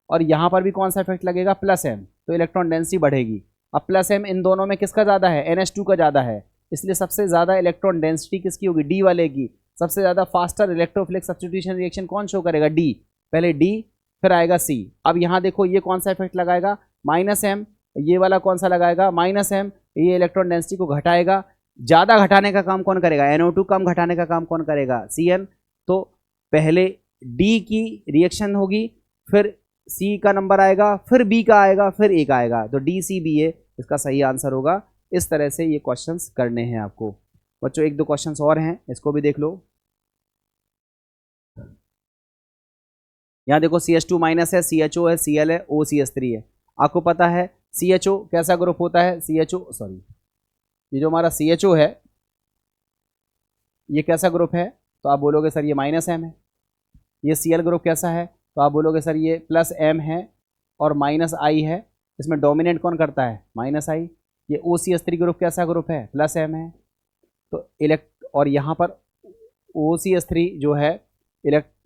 [SPEAKER 1] और यहाँ पर भी कौन सा इफेक्ट लगेगा, प्लस एम, तो इलेक्ट्रॉन डेंसिटी बढ़ेगी। अब प्लस एम इन दोनों में किसका ज़्यादा है, NH2 का ज़्यादा है, इसलिए सबसे ज़्यादा इलेक्ट्रॉन डेंसिटी किसकी होगी, डी वाले की। सबसे ज़्यादा फास्टर इलेक्ट्रोफिलिक सब्स्टिट्यूशन रिएक्शन कौन शो करेगा, डी। पहले डी, फिर आएगा सी। अब यहाँ देखो, ये कौन सा इफेक्ट लगाएगा, माइनस एम। ये वाला कौन सा लगाएगा, माइनस एम। ये इलेक्ट्रॉन डेंसिटी को घटाएगा। ज़्यादा घटाने का काम कौन करेगा, NO2। कम घटाने का काम कौन करेगा, CN। तो पहले डी की रिएक्शन होगी, फिर सी का नंबर आएगा, फिर बी का आएगा, फिर ए का आएगा, तो डी सी बी ए इसका सही आंसर होगा। इस तरह से ये क्वेश्चंस करने हैं आपको। बच्चों एक दो क्वेश्चंस और हैं, इसको भी देख लो। यहाँ देखो CH2 माइनस है, CHO है, Cl है, OCH3 है। आपको पता है CHO कैसा ग्रुप होता है, CHO सॉरी ये जो हमारा CHO है ये कैसा ग्रुप है, तो आप बोलोगे सर ये -M है। ये Cl ग्रुप कैसा है, तो आप बोलोगे सर ये +M है और -I है। इसमें डोमिनेट कौन करता है, -I। ये OCH3 ग्रुप कैसा ग्रुप है, +M है। तो और यहाँ पर OCH3 जो है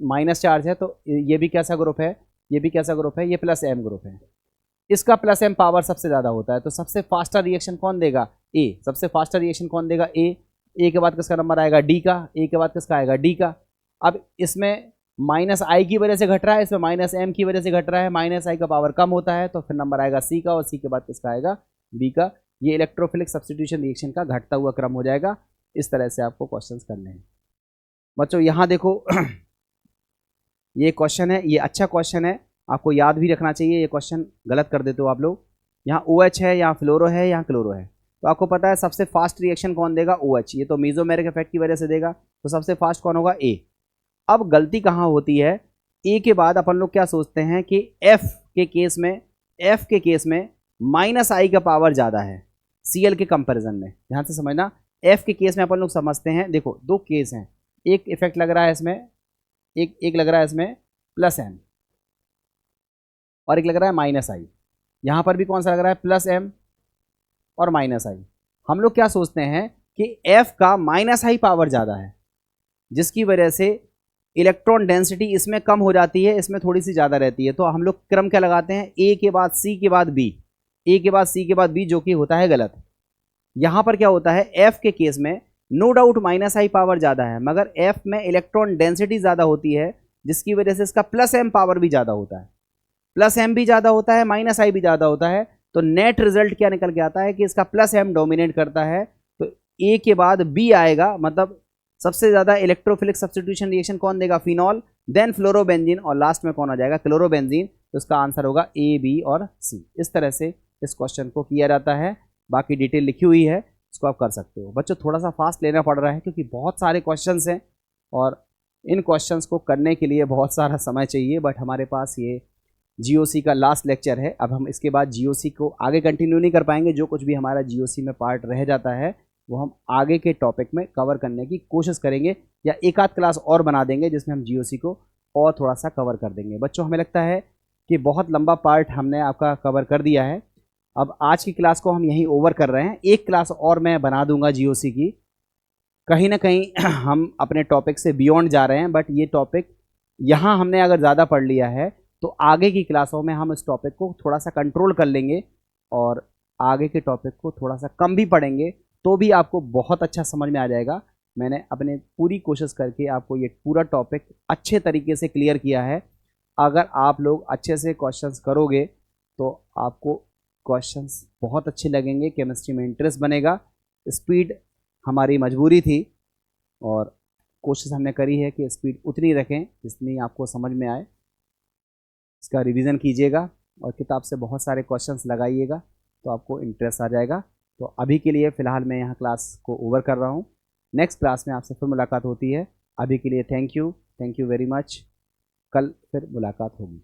[SPEAKER 1] माइनस चार्ज है, तो ये भी कैसा ग्रुप है, ये भी कैसा ग्रुप है, ये +M ग्रुप है। इसका +M पावर सबसे ज़्यादा होता है, तो सबसे फास्टर रिएक्शन कौन देगा, ए। सबसे फास्टर रिएक्शन कौन देगा, ए के बाद किसका नंबर आएगा, डी का। ए के बाद किसका आएगा, डी का। अब इसमें -I की वजह से घट रहा है, इसमें -M की वजह से घट रहा है, -I का पावर कम होता है, तो फिर नंबर आएगा सी का, और सी के बाद किसका आएगा, बी का। ये इलेक्ट्रोफिलिक सब्स्टिट्यूशन रिएक्शन का घटता हुआ क्रम हो जाएगा। इस तरह से आपको क्वेश्चंस करने हैं। बच्चों यहाँ देखो ये क्वेश्चन है, ये अच्छा क्वेश्चन है, आपको याद भी रखना चाहिए। ये क्वेश्चन गलत कर देते हो आप लोग। यहाँ OH है, यहाँ फ्लोरो है, यहाँ क्लोरो है, तो आपको पता है सबसे फास्ट रिएक्शन कौन देगा, OH। ये तो मेसोमेरिक इफेक्ट की वजह से देगा, तो सबसे फास्ट कौन होगा, ए। अब गलती कहाँ होती है, ए के बाद अपन लोग क्या सोचते हैं कि F के केस में -I का पावर ज़्यादा है Cl के कंपैरिजन में। ध्यान से समझना, F के केस में अपन लोग समझते हैं, देखो दो केस हैं, एक इफेक्ट लग रहा है इसमें, एक लग रहा है इसमें +M और एक लग रहा है -I। यहाँ पर भी कौन सा लग रहा है, +M और -I। हम लोग क्या सोचते हैं कि F का -I पावर ज़्यादा है, जिसकी वजह से इलेक्ट्रॉन डेंसिटी इसमें कम हो जाती है, इसमें थोड़ी सी ज़्यादा रहती है। तो हम लोग क्रम क्या लगाते हैं, ए के बाद सी के बाद बी, ए के बाद सी के बाद बी, जो कि होता है गलत। यहाँ पर क्या होता है, F के केस में नो डाउट -I पावर ज़्यादा है, मगर F में इलेक्ट्रॉन डेंसिटी ज़्यादा होती है, जिसकी वजह से इसका +M पावर भी ज़्यादा होता है। +M भी ज़्यादा होता है, -I भी ज़्यादा होता है, तो नेट रिजल्ट क्या निकल के आता है कि इसका +M डोमिनेट करता है। तो ए के बाद बी आएगा, मतलब सबसे ज़्यादा इलेक्ट्रोफिलिक सब्स्टिट्यूशन रिएक्शन कौन देगा, फिनॉल, देन फ्लोरोबेंजीन, और लास्ट में कौन आ जाएगा, क्लोरोबेंजीन। तो इसका आंसर होगा ए, बी और सी। इस तरह से इस क्वेश्चन को किया जाता है। बाकी डिटेल लिखी हुई है, इसको आप कर सकते हो। बच्चों थोड़ा सा फास्ट लेना पड़ रहा है, क्योंकि बहुत सारे क्वेश्चंस हैं और इन क्वेश्चंस को करने के लिए बहुत सारा समय चाहिए। बट हमारे पास ये GOC का लास्ट लेक्चर है, अब हम इसके बाद GOC को आगे कंटिन्यू नहीं कर पाएंगे। जो कुछ भी हमारा GOC में पार्ट रह जाता है वो हम आगे के टॉपिक में कवर करने की कोशिश करेंगे, या एक आध क्लास और बना देंगे जिसमें हम GOC को और थोड़ा सा कवर कर देंगे। बच्चों हमें लगता है कि बहुत लंबा पार्ट हमने आपका कवर कर दिया है। अब आज की क्लास को हम यहीं ओवर कर रहे हैं, एक क्लास और मैं बना दूंगा GOC की। कहीं ना कहीं हम अपने टॉपिक से बियॉन्ड जा रहे हैं, बट ये टॉपिक यहाँ हमने अगर ज़्यादा पढ़ लिया है तो आगे की क्लासों में हम इस टॉपिक को थोड़ा सा कंट्रोल कर लेंगे, और आगे के टॉपिक को थोड़ा सा कम भी पढ़ेंगे तो भी आपको बहुत अच्छा समझ में आ जाएगा। मैंने अपने पूरी कोशिश करके आपको ये पूरा टॉपिक अच्छे तरीके से क्लियर किया है। अगर आप लोग अच्छे से क्वेश्चंस करोगे तो आपको क्वेश्चंस बहुत अच्छे लगेंगे, केमिस्ट्री में इंटरेस्ट बनेगा। स्पीड हमारी मजबूरी थी और कोशिश हमने करी है कि स्पीड उतनी रखें जितनी आपको समझ में आए। इसका रिवीजन कीजिएगा और किताब से बहुत सारे क्वेश्चंस लगाइएगा, तो आपको इंटरेस्ट आ जाएगा। तो अभी के लिए फ़िलहाल मैं यहाँ क्लास को ओवर कर रहा हूँ। नेक्स्ट क्लास में आपसे फिर मुलाकात होती है। अभी के लिए थैंक यू वेरी मच। कल फिर मुलाकात होगी।